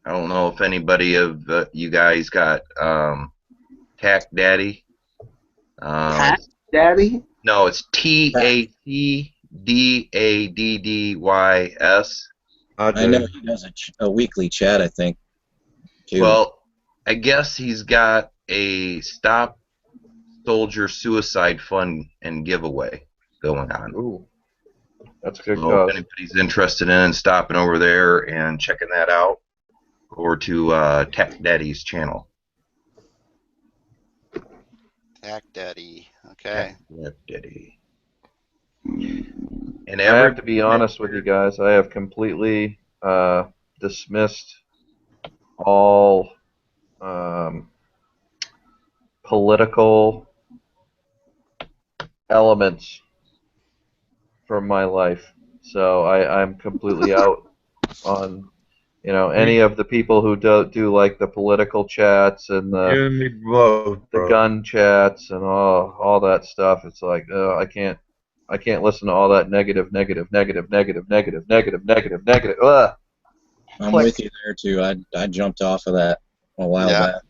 I don't know if anybody of you guys got Tack Daddy.
Tack Daddy?
No, it's TACDADDYS.
I know he does a weekly chat, I think, too.
Well, I guess he's got a Stop Soldier Suicide Fund and giveaway going on.
Ooh, that's a good
So
cause.
if anybody's interested in stopping over there and checking that out, go over to Tech Daddy's channel.
Tack Daddy. Okay.
Tech Daddy. And
I have to be honest with you guys. I have completely dismissed all political elements from my life. So I'm completely out on any of the people who do like the political chats and
You and me both,
the
bro.
gun chats and all that stuff. It's like I can't listen to all that negative. Ugh.
I'm
Click.
with you there, too. I jumped off of that a while
Yeah.
back.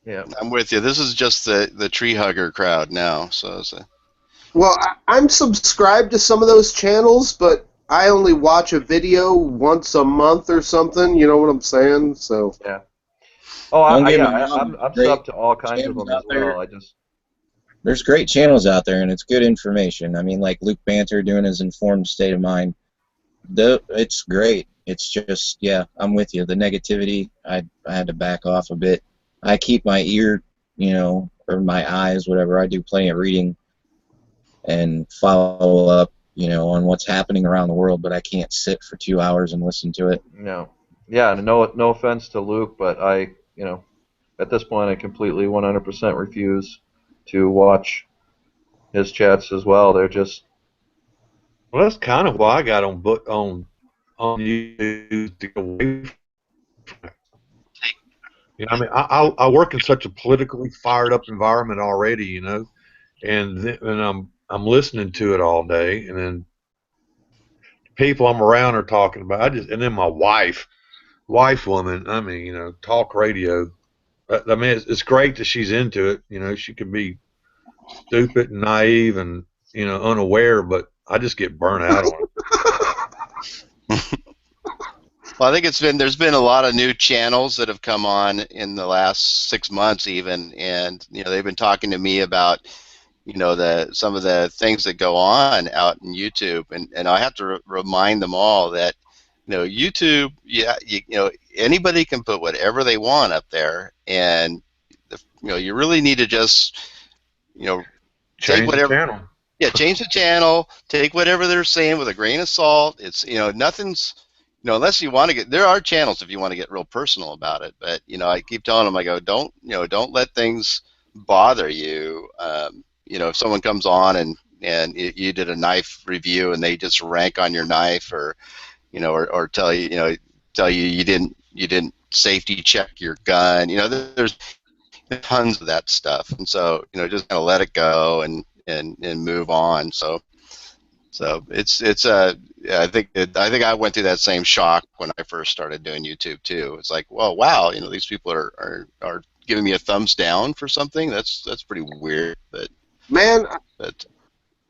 Yeah.
I'm with you. This is just the tree hugger crowd now. So it's
Well, I'm subscribed to some of those channels, but I only watch a video once a month or something. You know what I'm saying? So
Oh,
Don't get me
yeah.
wrong,
I'm
great
subbed to all kinds of
channels
them as
out there.
well.
There's great channels out there, and it's good information. I mean, like Luke Banter doing his Informed State of Mind. It's great. It's just, yeah, I'm with you. The negativity, I had to back off a bit. I keep my ear, or my eyes, whatever. I do plenty of reading and follow up, on what's happening around the world, but I can't sit for 2 hours and listen to it.
No. Yeah, and no offense to Luke, but at this point I completely 100% refuse to watch his chats as well. They're just
Well, that's kind of why I got on YouTube to go away from it. I mean, I work in such a politically fired up environment already, and I'm listening to it all day, and then people I'm around are talking about. And then my wife woman. I mean, you know, talk radio. I mean, it's great that she's into it. You know, she could be stupid and naive and, you know, unaware, but I just get burnt out on it.
Well, I think there's been a lot of new channels that have come on in the last 6 months even, and you know they've been talking to me about you know some of the things that go on out in YouTube, and I have to remind them all that you know YouTube, yeah, you know anybody can put whatever they want up there, and you know you really need to just you know take
Change the
whatever.
channel.
Yeah, change the channel. Take whatever they're saying with a grain of salt. It's you know nothing's you know unless you want to get. There are channels if you want to get real personal about it. But you know I keep telling them I go don't let things bother you. You know if someone comes on and you did a knife review and they just rank on your knife or you know or tell you you didn't safety check your gun. You know there's tons of that stuff, and so you know just kind of let it go and move on. So it's I think I went through that same shock when I first started doing YouTube too. It's like, well, wow, you know these people are giving me a thumbs down for something. That's pretty weird. But
Man,
but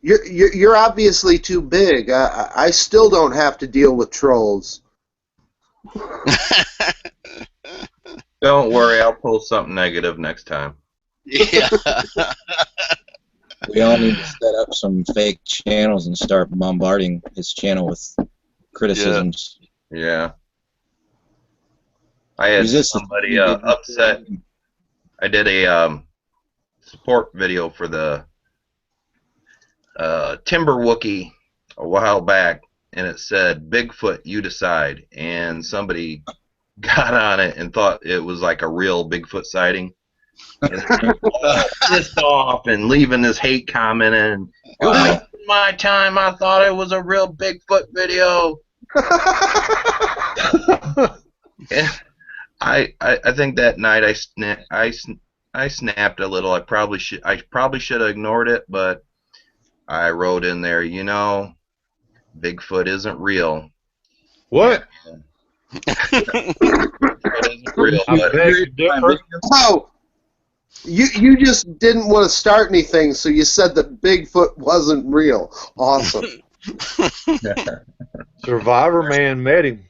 you're obviously too big. I still don't have to deal with trolls.
Don't worry, I'll post something negative next time.
yeah.
We all need to set up some fake channels and start bombarding his channel with criticisms.
Yeah. I had somebody upset. I did a support video for the Timber Wookie a while back, and it said, Bigfoot, you decide. And somebody got on it and thought it was like a real Bigfoot sighting. And all pissed off and leaving this hate comment and you're wasting my time. I thought it was a real Bigfoot video. And I think that night I snapped a little. I probably should have ignored it, but I wrote in there, you know, Bigfoot isn't real.
What?
Bigfoot isn't real.
I beg to differ.
Oh, you just didn't want to start anything, so you said that Bigfoot wasn't real. Awesome.
Survivor Man met him.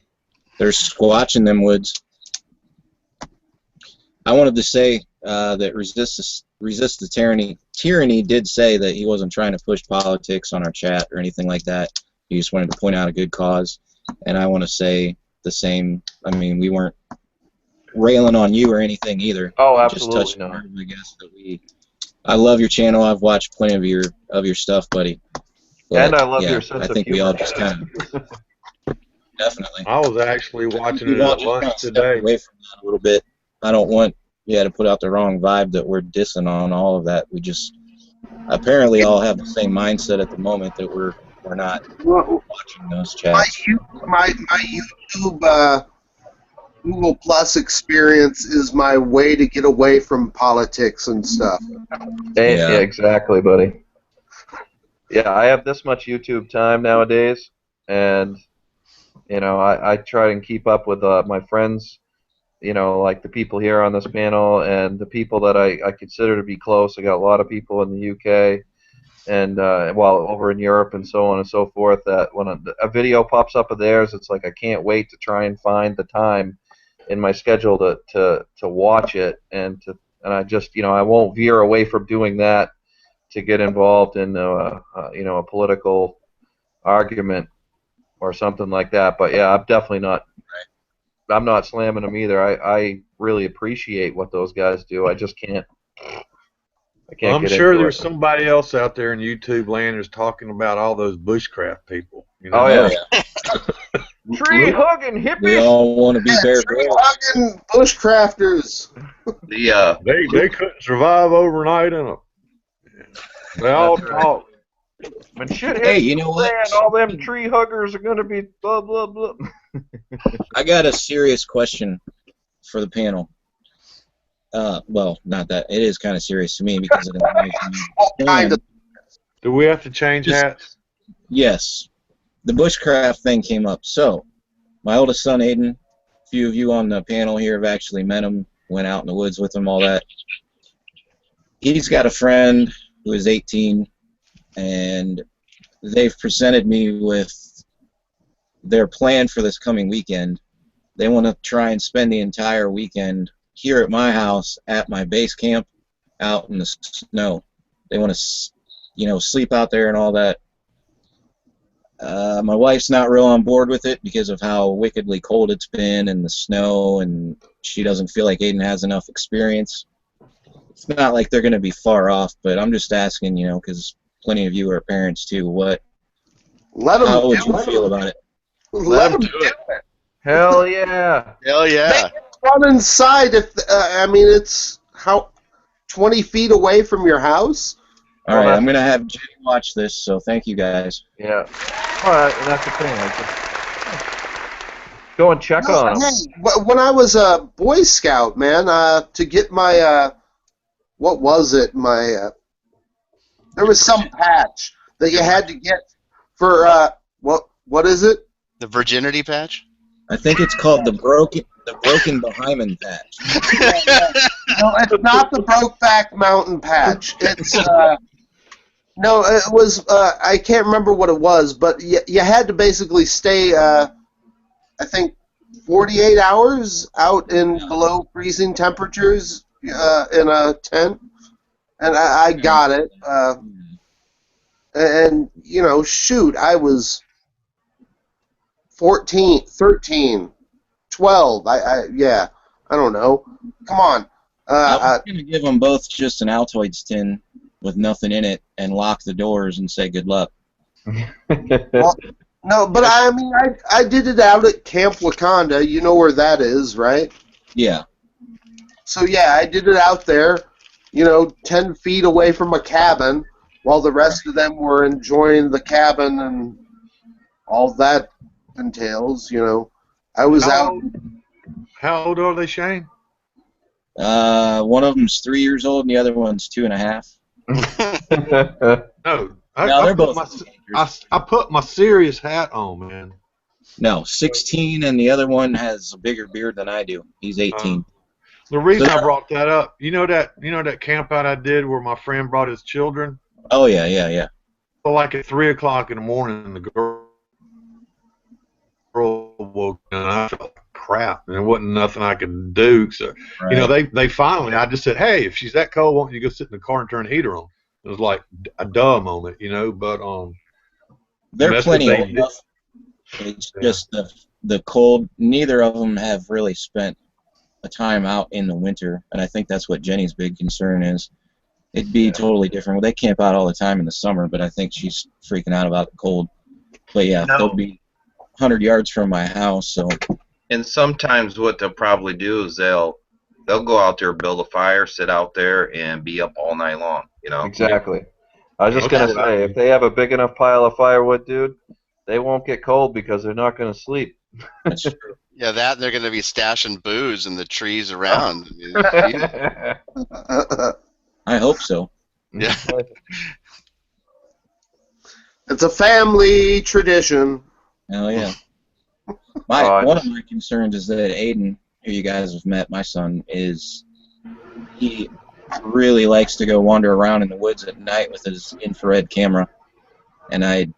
They're squatch in them woods. I wanted to say that resist the tyranny did say that he wasn't trying to push politics on our chat or anything like that. He just wanted to point out a good cause, and I want to say the same. I mean, we weren't railing on you or anything either.
Oh,
Just
absolutely
touched
not.
on, I guess that I love your channel. I've watched plenty of your stuff, buddy. But,
And I love
yeah,
your sense
I
of
think we
humor.
all just kind of definitely.
I was actually watching
We
it
all
at
just kinda
lunch
stepped
today.
away from that a little bit. I don't want to put out the wrong vibe that we're dissing on all of that. We just apparently all have the same mindset at the moment that we're not
Well,
watching those
my
chats.
YouTube Google Plus experience is my way to get away from politics and stuff.
Yeah.
Yeah, exactly, buddy. Yeah, I have this much YouTube time nowadays, and you know, I try and keep up with my friends, you know, like the people here on this panel and the people that I consider to be close. I got a lot of people in the UK and over in Europe and so on and so forth. That when a video pops up of theirs, it's like I can't wait to try and find the time in my schedule to watch it and I just I won't veer away from doing that to get involved in a political argument or something like that. But yeah, I'm definitely not. I'm not slamming them either. I really appreciate what those guys do. I just can't. I can't
I'm
get
sure
into
there's
it.
somebody else out there in YouTube land who's talking about all those bushcraft people. You know?
Oh yeah.
Yeah.
Tree hugging
We
hippies.
all want to be Bear Grylls.
Fucking bushcrafters.
They couldn't survive overnight in a. They all talk.
When shit hits
Hey, you know what?
the fan, all them tree huggers are gonna be blah blah blah.
I got a serious question for the panel. Well, not that. It is kind of serious to me because of the
All kinds of
Do we have to change
Just-
hats?
Yes. the bushcraft thing came up. So, my oldest son, Aiden, a few of you on the panel here have actually met him, went out in the woods with him, all that. He's got a friend who is 18, and they've presented me with their plan for this coming weekend. They want to try and spend the entire weekend here at my house at my base camp out in the snow. They want to, you know, sleep out there and all that. My wife's not real on board with it because of how wickedly cold it's been and the snow, and she doesn't feel like Aiden has enough experience. It's not like they're going to be far off, but I'm just asking, you know, because plenty of you are parents too. How would you feel about it?
Let them do it.
Hell yeah.
Hell yeah.
Run inside. If I mean, it's how 20 feet away from your house.
All right, I'm going to have Jay watch this, so thank you guys.
Yeah. Well, that's the thing. I just go and check on them.
Hey, when I was a Boy Scout, man, to get my, what was it? There was some patch that you had to get for, what is it?
The virginity patch?
I think it's called the broken Bahamian patch.
No, it's not the Brokeback Mountain patch. It's no, it was I can't remember what it was, but you had to basically stay I think 48 hours out in below freezing temperatures in a tent, and I got it. And you know, shoot, I was 14, 13, 12. Yeah, I don't know. Come on.
I was going to give them both just an Altoids tin with nothing in it and lock the doors and say good luck.
Well, no, but I mean, I did it out at Camp Wakanda. You know where that is, right?
Yeah.
So, yeah, I did it out there, you know, 10 feet away from a cabin, while the rest of them were enjoying the cabin and all that entails, you know. I was out.
How old are they, Shane?
One of them's 3 years old and the other one's 2.5.
No,
They're both.
I put my serious hat on, man.
No, 16, and the other one has a bigger beard than I do. He's 18.
The reason I brought that up, you know that camp out I did where my friend brought his children.
Oh yeah.
So like at 3 o'clock in the morning, the girl woke up, and I felt like crap, and there wasn't nothing I could do. So you know, they finally, I just said, hey, if she's that cold, why don't you go sit in the car and turn the heater on? It was like a duh moment, you know, but
they're plenty old enough. It's just the cold. Neither of them have really spent a time out in the winter, and I think that's what Jenny's big concern is. It'd be totally different. Well, they camp out all the time in the summer, but I think she's freaking out about the cold. But yeah, they'll be 100 yards from my house, so.
And sometimes what they'll probably do is they'll go out there, build a fire, sit out there, and be up all night long. You know.
Exactly. I was just gonna say, if they have a big enough pile of firewood, dude, they won't get cold because they're not gonna sleep.
That's true.
Yeah, that they're going to be stashing booze in the trees around.
I hope so.
Yeah.
It's a family tradition.
Hell yeah. One of my concerns is that Aiden, who you guys have met, my son, he really likes to go wander around in the woods at night with his infrared camera. And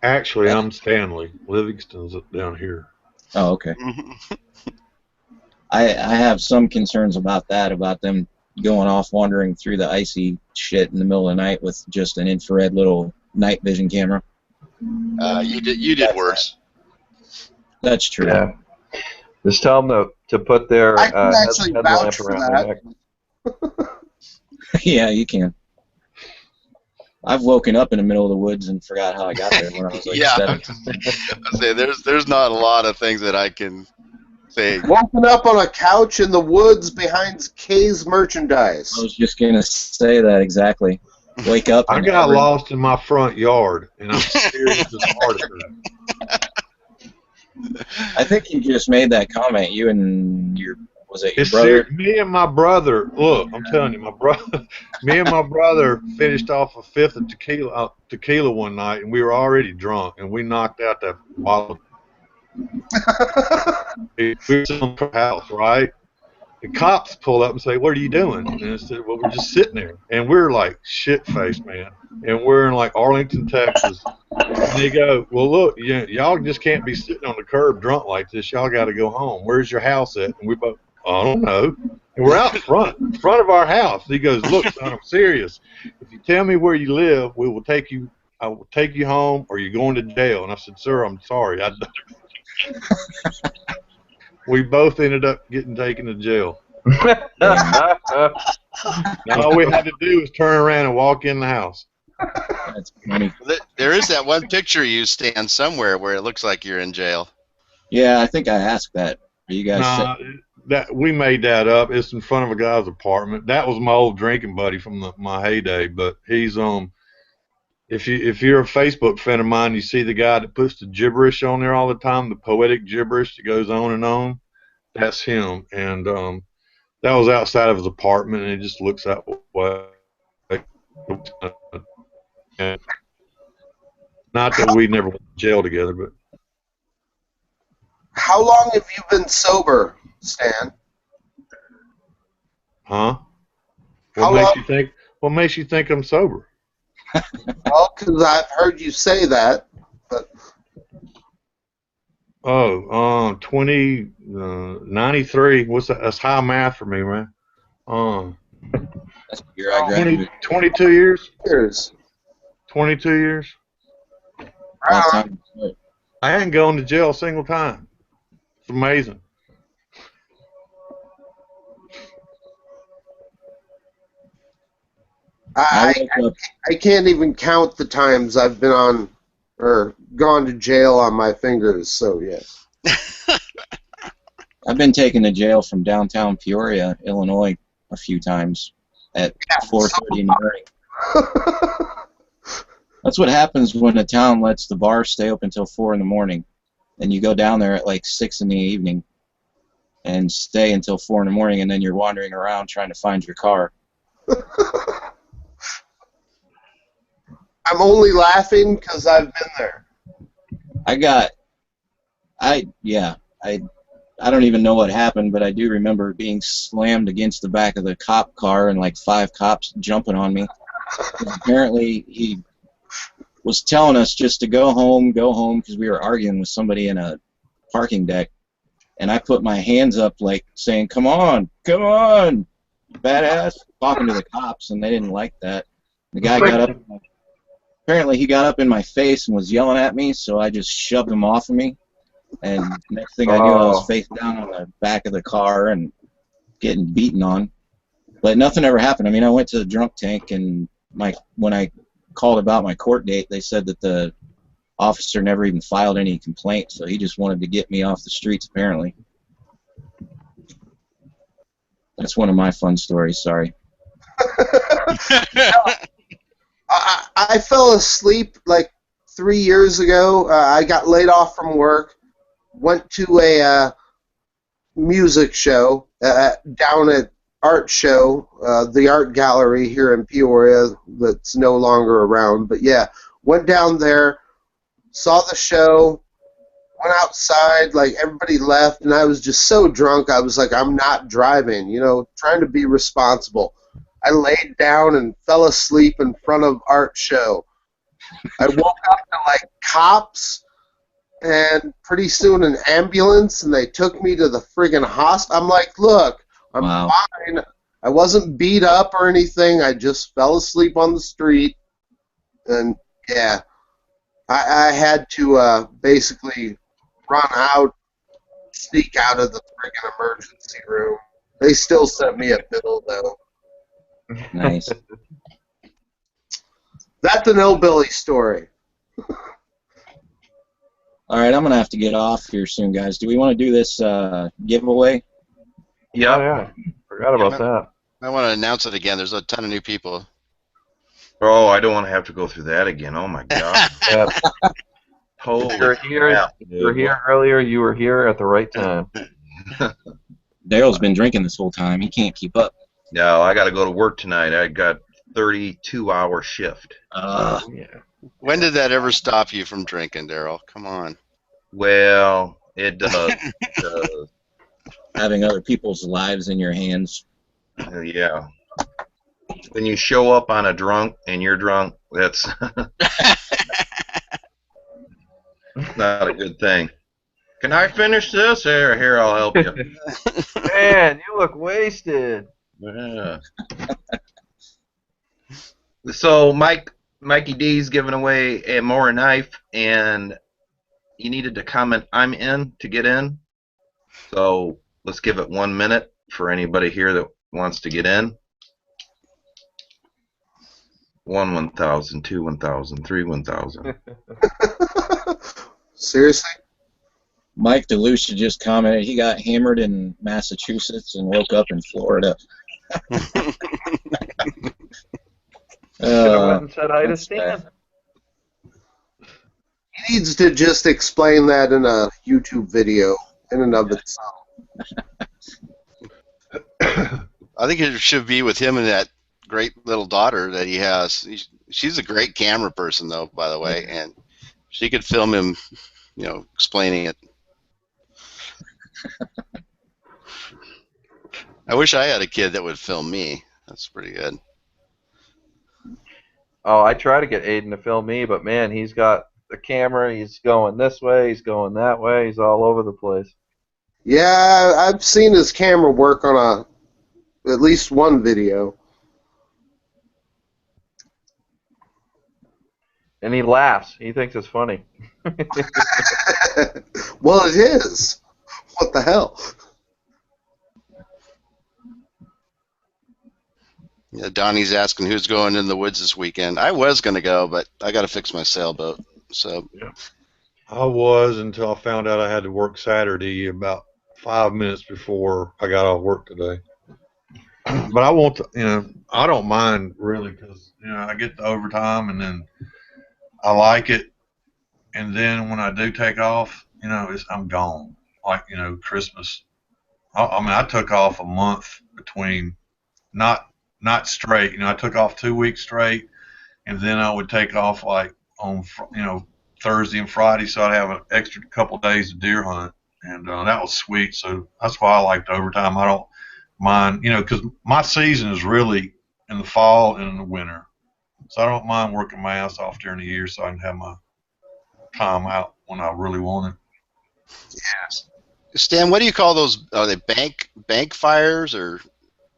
actually, I'm Stanley. Livingston's up down here.
Oh, okay. I have some concerns about that, about them going off wandering through the icy shit in the middle of the night with just an infrared little night vision camera.
You did worse.
That's true.
Yeah. Just tell them to put their
I can actually vouch for
around their neck.
Yeah, you can. I've woken up in the middle of the woods and forgot how I got there when I was like 7.
I say there's not a lot of things that I can say.
Woken up on a couch in the woods behind Kay's merchandise.
I was just gonna say that exactly. Wake up.
I got lost in my front yard, and I'm serious as hard as
I think you just made that comment. You and Was it your brother?
Me and my brother. Look, I'm telling you, my brother. Me and my brother finished off a fifth of tequila one night, and we were already drunk, and we knocked out that bottle. We were in the house, right? The cops pull up and say, "What are you doing?" And I said, "Well, we're just sitting there." And we're like shit-faced, man. And we're in like Arlington, Texas. And they go, "Well, look, y'all just can't be sitting on the curb drunk like this. Y'all got to go home. Where's your house at?" And we both, "I don't know." And we're out front of our house. He goes, "Look, son, I'm serious. If you tell me where you live, I will take you home, or you're going to jail." And I said, "Sir, I'm sorry. We both ended up getting taken to jail. Now all we had to do was turn around and walk in the house.
That's funny.
There is that one picture you stand somewhere where it looks like you're in jail.
Yeah, I think I asked that. Are you guys?
Nah, we made that up. It's in front of a guy's apartment. That was my old drinking buddy from my heyday. But he's if you're a Facebook fan of mine, you see the guy that puts the gibberish on there all the time, the poetic gibberish that goes on and on. That's him. And that was outside of his apartment, and it just looks that way. And not that we never went to jail together, but.
How long have you been sober, Stan?
Huh?
How
What makes you think I'm sober?
Well, because I've heard you say that, but
93. What's that? That's high math for me, man.
That's the year I graduated.
22 years.
years.
22 years.
Long time.
I ain't gone to jail a single time. It's amazing.
I can't even count the times I've been on or gone to jail on my fingers. So yeah.
I've been taken to jail from downtown Peoria, Illinois, a few times at 4:30 in the morning. That's what happens when a town lets the bar stay open until 4 in the morning, and you go down there at like 6 in the evening and stay until 4 in the morning, and then you're wandering around trying to find your car.
I'm only laughing because I've been there.
I don't even know what happened, but I do remember being slammed against the back of the cop car and like 5 cops jumping on me. Apparently, he was telling us just to go home, because we were arguing with somebody in a parking deck. And I put my hands up like saying, come on, badass, talking to the cops, and they didn't like that. The guy got up. Apparently, he got up in my face and was yelling at me, so I just shoved him off of me. And next thing I knew, I was face down on the back of the car and getting beaten on. But nothing ever happened. I mean, I went to the drunk tank, and when I called about my court date, they said that the officer never even filed any complaint, so he just wanted to get me off the streets, apparently. That's one of my fun stories, sorry.
I fell asleep like 3 years ago. I got laid off from work, went to a music show down at Art Show, the art gallery here in Peoria that's no longer around. But yeah, went down there, saw the show, went outside, like everybody left, and I was just so drunk. I was like, I'm not driving, trying to be responsible. I laid down and fell asleep in front of Art Show. I woke up to like cops and pretty soon an ambulance, and they took me to the friggin' hospital. I'm like, look, I'm fine. I wasn't beat up or anything. I just fell asleep on the street. And yeah, I had to basically run out, sneak out of the friggin' emergency room. They still sent me a bill though.
Nice.
That's an hillbilly story.
All right, I'm going to have to get off here soon, guys. Do we want to do this giveaway?
Yeah. Oh, yeah. Forgot about that.
I want to announce it again. There's a ton of new people.
Oh, I don't want to have to go through that again. Oh, my God.
Yeah.
Holy
you were here earlier. You were here at the right time.
Daryl's been drinking this whole time. He can't keep up.
No, I got to go to work tonight. I got 32-hour shift.
Yeah.
When did that ever stop you from drinking, Daryl? Come on.
Well, it does.
Having other people's lives in your hands.
Yeah. When you show up on a drunk and you're drunk, that's not a good thing. Can I finish this? Here, I'll help you.
Man, you look wasted.
Yeah. So Mikey D's giving away a Mower knife, and you needed to comment "I'm in" to get in. So let's give it 1 minute for anybody here that wants to get in. 1,000, 2 1,000, 3 1,000.
Seriously?
Mike DeLucia just commented he got hammered in Massachusetts and woke up in Florida.
Should have went and said hi to
that's
Stan.
bad.
He needs to just explain that in a YouTube video in and of itself.
I think it should be with him and that great little daughter that he has. She's a great camera person, though, by the way, and she could film him, explaining it. I wish I had a kid that would film me. That's pretty good.
Oh, I try to get Aiden to film me, but man, he's got the camera. He's going this way. He's going that way. He's all over the place.
Yeah, I've seen his camera work on at least one video.
And he laughs. He thinks it's funny.
Well, it is. What the hell?
Yeah, Donnie's asking who's going in the woods this weekend. I was going to go, but I got to fix my sailboat. So
I was until I found out I had to work Saturday about 5 minutes before I got off work today. But I want to, I don't mind really because, I get the overtime and then I like it. And then when I do take off, I'm gone. Like, Christmas. I took off a month between, not straight. I took off 2 weeks straight, and then I would take off like on, Thursday and Friday, so I'd have an extra couple days of deer hunt, and that was sweet. So that's why I like the overtime. I don't mind, because my season is really in the fall and in the winter, so I don't mind working my ass off during the year, so I can have my time out when I really want it.
yes. Stan, what do you call those? Are they bank fires or?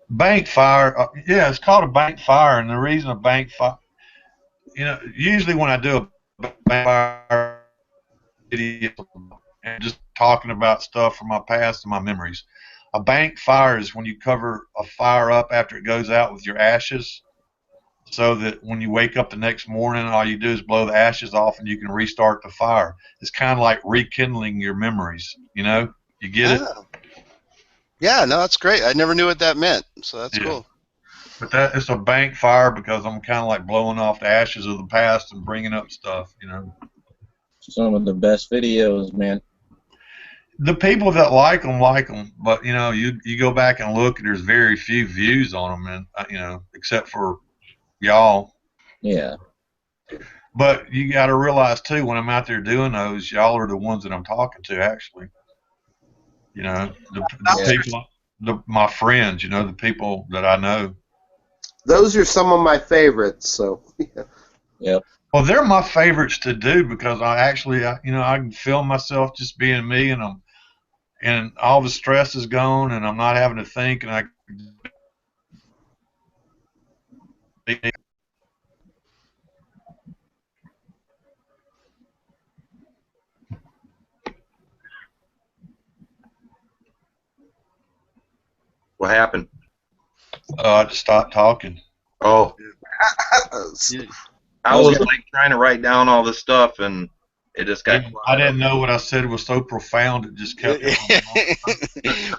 Bank fire, yeah, it's called a bank fire, and the reason a bank fire, usually when I do a bank fire video and just talking about stuff from my past and my memories, a bank fire is when you cover a fire up after it goes out with your ashes, so that when you wake up the next morning, all you do is blow the ashes off and you can restart the fire. It's kind of like rekindling your memories, you get it?
Yeah, no, that's great. I never knew what that meant, so that's
Yeah.
cool.
But it's a bank fire because I'm kind of like blowing off the ashes of the past and bringing up stuff,
Some of the best videos, man.
The people that like them, but you go back and look, and there's very few views on them, and except for y'all.
Yeah.
But you got to realize too, when I'm out there doing those, y'all are the ones that I'm talking to, actually. The people, my friends, the people that I know.
Those are some of my favorites. So.
Yep.
Well, they're my favorites to do because I can film myself just being me, and all the stress is gone, and I'm not having to think, and I.
What happened?
I just stopped talking.
Oh, I
was
was like trying to write down all this stuff, and it just got.
I didn't know what I said was so profound. It just kept.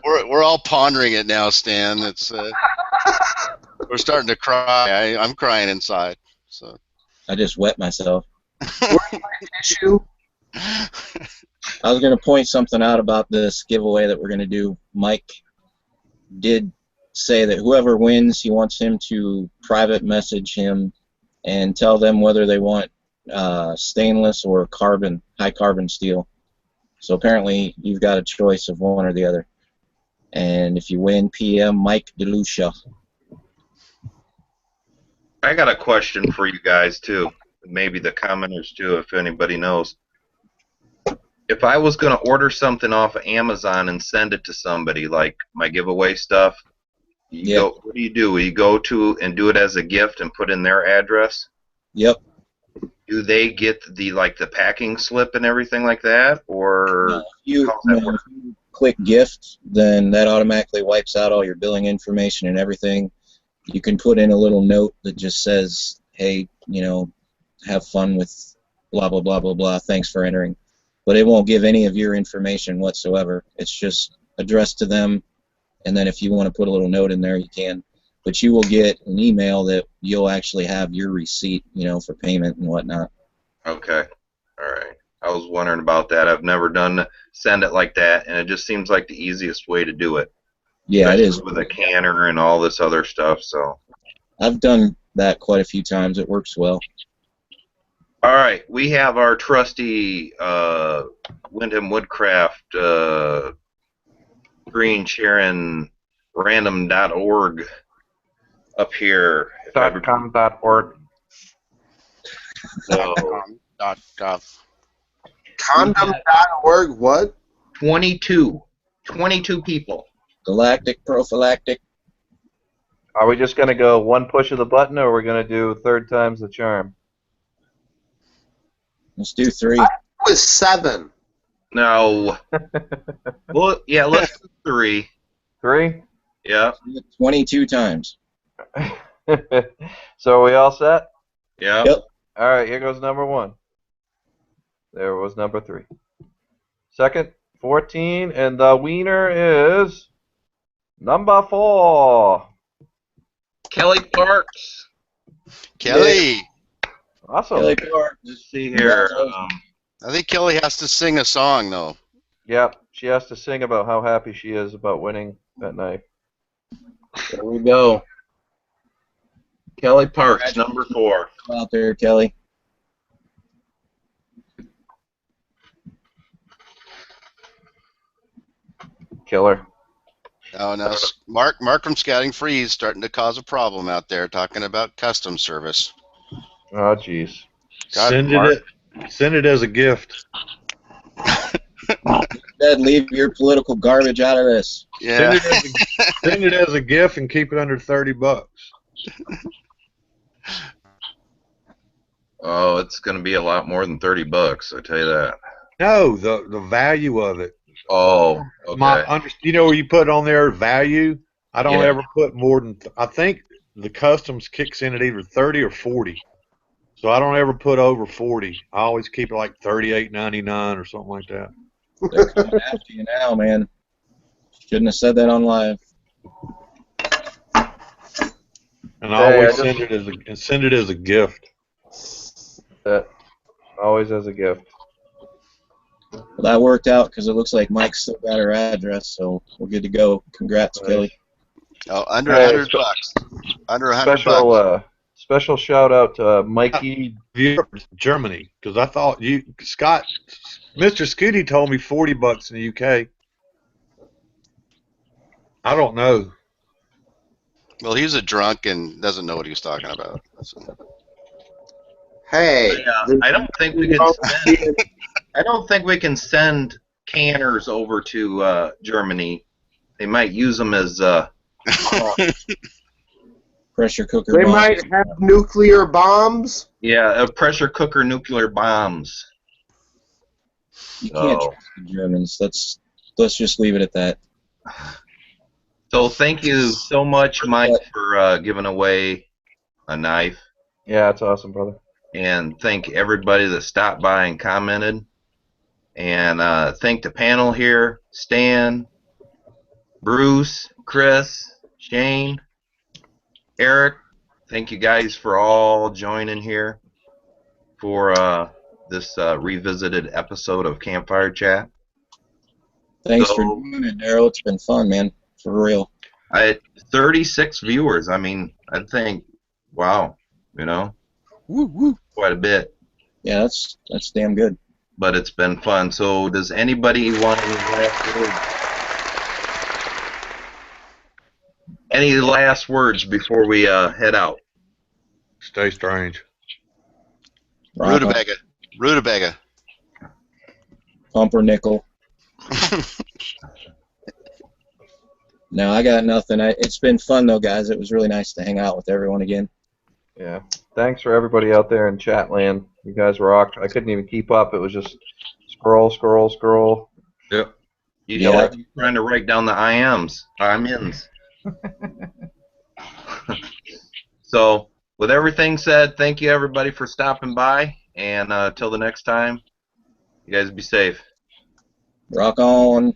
We're all pondering it now, Stan. It's we're starting to cry. I'm crying inside. So
I just wet myself.
Issue.
I was going to point something out about this giveaway that we're going to do. Mike did say that whoever wins, he wants him to private message him and tell them whether they want stainless or carbon, high carbon steel. So apparently you've got a choice of one or the other. And if you win, PM Mike DeLucia.
I got a question for you guys too. Maybe the commenters too, if anybody knows. If I was going to order something off of Amazon and send it to somebody, like my giveaway stuff, what do? You go to and do it as a gift and put in their address?
Yep.
Do they get the packing slip and everything like that, or how's that work?
If you click gift, then that automatically wipes out all your billing information and everything. You can put in a little note that just says, hey, have fun with blah, blah, blah, blah, blah. Thanks for entering. But it won't give any of your information whatsoever. It's just addressed to them, and then if you want to put a little note in there, you can. But you will get an email that you'll actually have your receipt, for payment and whatnot.
Okay. All right. I was wondering about that. I've never send it like that, and it just seems like the easiest way to do it.
Yeah, it is.
With a canner and all this other stuff, so.
I've done that quite a few times. It works well.
All right. We have our trusty Wyndham Woodcraft screen sharing random.org up here.
.com.org.
So,
.gov.
Condom.org, what?
22 people.
Galactic prophylactic.
Are we just going to go one push of the button, or are we going to do third time's the charm?
Let's do 3.
It was 7.
No. Well, yeah, let's do 3.
3?
Yeah.
22 times.
So are we all set?
Yeah.
Yep.
All right, here goes number 1. There was number 3. Second, 14, and the wiener is number 4.
Kelly Parks.
Kelly.
Awesome.
Kelly Parks.
Let's see here.
I think Kelly has to sing a song, though.
Yep, she has to sing about how happy she is about winning that night.
There we go.
Kelly Parks, number 4.
Come out there, Kelly.
Killer.
Oh, now Mark from Scouting Free is starting to cause a problem out there, talking about customs service.
Oh, jeez.
Send it as a gift.
Dad, leave your political garbage out of this.
Yeah.
Send it as a gift and keep it under $30.
Oh, it's going to be a lot more than $30, I tell you that.
No, the value of it.
Oh, okay.
Where you put on there value? I don't
Yeah.
ever put more than, I think the customs kicks in at either 30 or 40. So I don't ever put over 40. I always keep it like $38.99 or something like that.
They're coming after you now, man. Shouldn't have said that on live.
And I always send it as a gift.
That always as a gift.
Well, that worked out because it looks like Mike's still got her address, so we're good to go. Congrats, Kelly.
Oh, under $100 bucks. Under $100 bucks.
Special shout out to Mikey.
Germany, because I thought Mr. Scooty told me $40 in the UK. I don't know.
Well, he's a drunk and doesn't know what he was talking about.
Hey.
I don't think we can send. I don't think we can send canners over to Germany. They might use them as
Pressure cooker
They
bombs.
might have nuclear bombs.
pressure cooker nuclear bombs.
You can't trust the Germans. Let's just leave it at that.
So thank you so much, Mike, for giving away a knife.
Yeah, it's awesome, brother.
And thank everybody that stopped by and commented. And thank the panel here, Stan, Bruce, Chris, Shane, Eric. Thank you guys for all joining here for this revisited episode of Campfire Chat.
Thanks for doing it, Daryl. It's been fun, man. For real.
I 36 viewers. I mean, I think, wow, you know,
Woo woo.
quite a bit.
Yeah, that's damn good.
But it's been fun. So, does anybody want any last words? Any last words before we head out?
Stay strange.
Rock on.
Rutabaga. Rutabaga.
Pumpernickel. No, I got nothing. It's been fun though, guys. It was really nice to hang out with everyone again.
Yeah. Thanks for everybody out there in chat land. You guys rocked. I couldn't even keep up. It was just scroll, scroll, scroll.
Yep.
You
Yeah.
feel like you're trying to write down the IMs. So, with everything said, thank you everybody for stopping by. And till the next time, you guys be safe.
Rock on.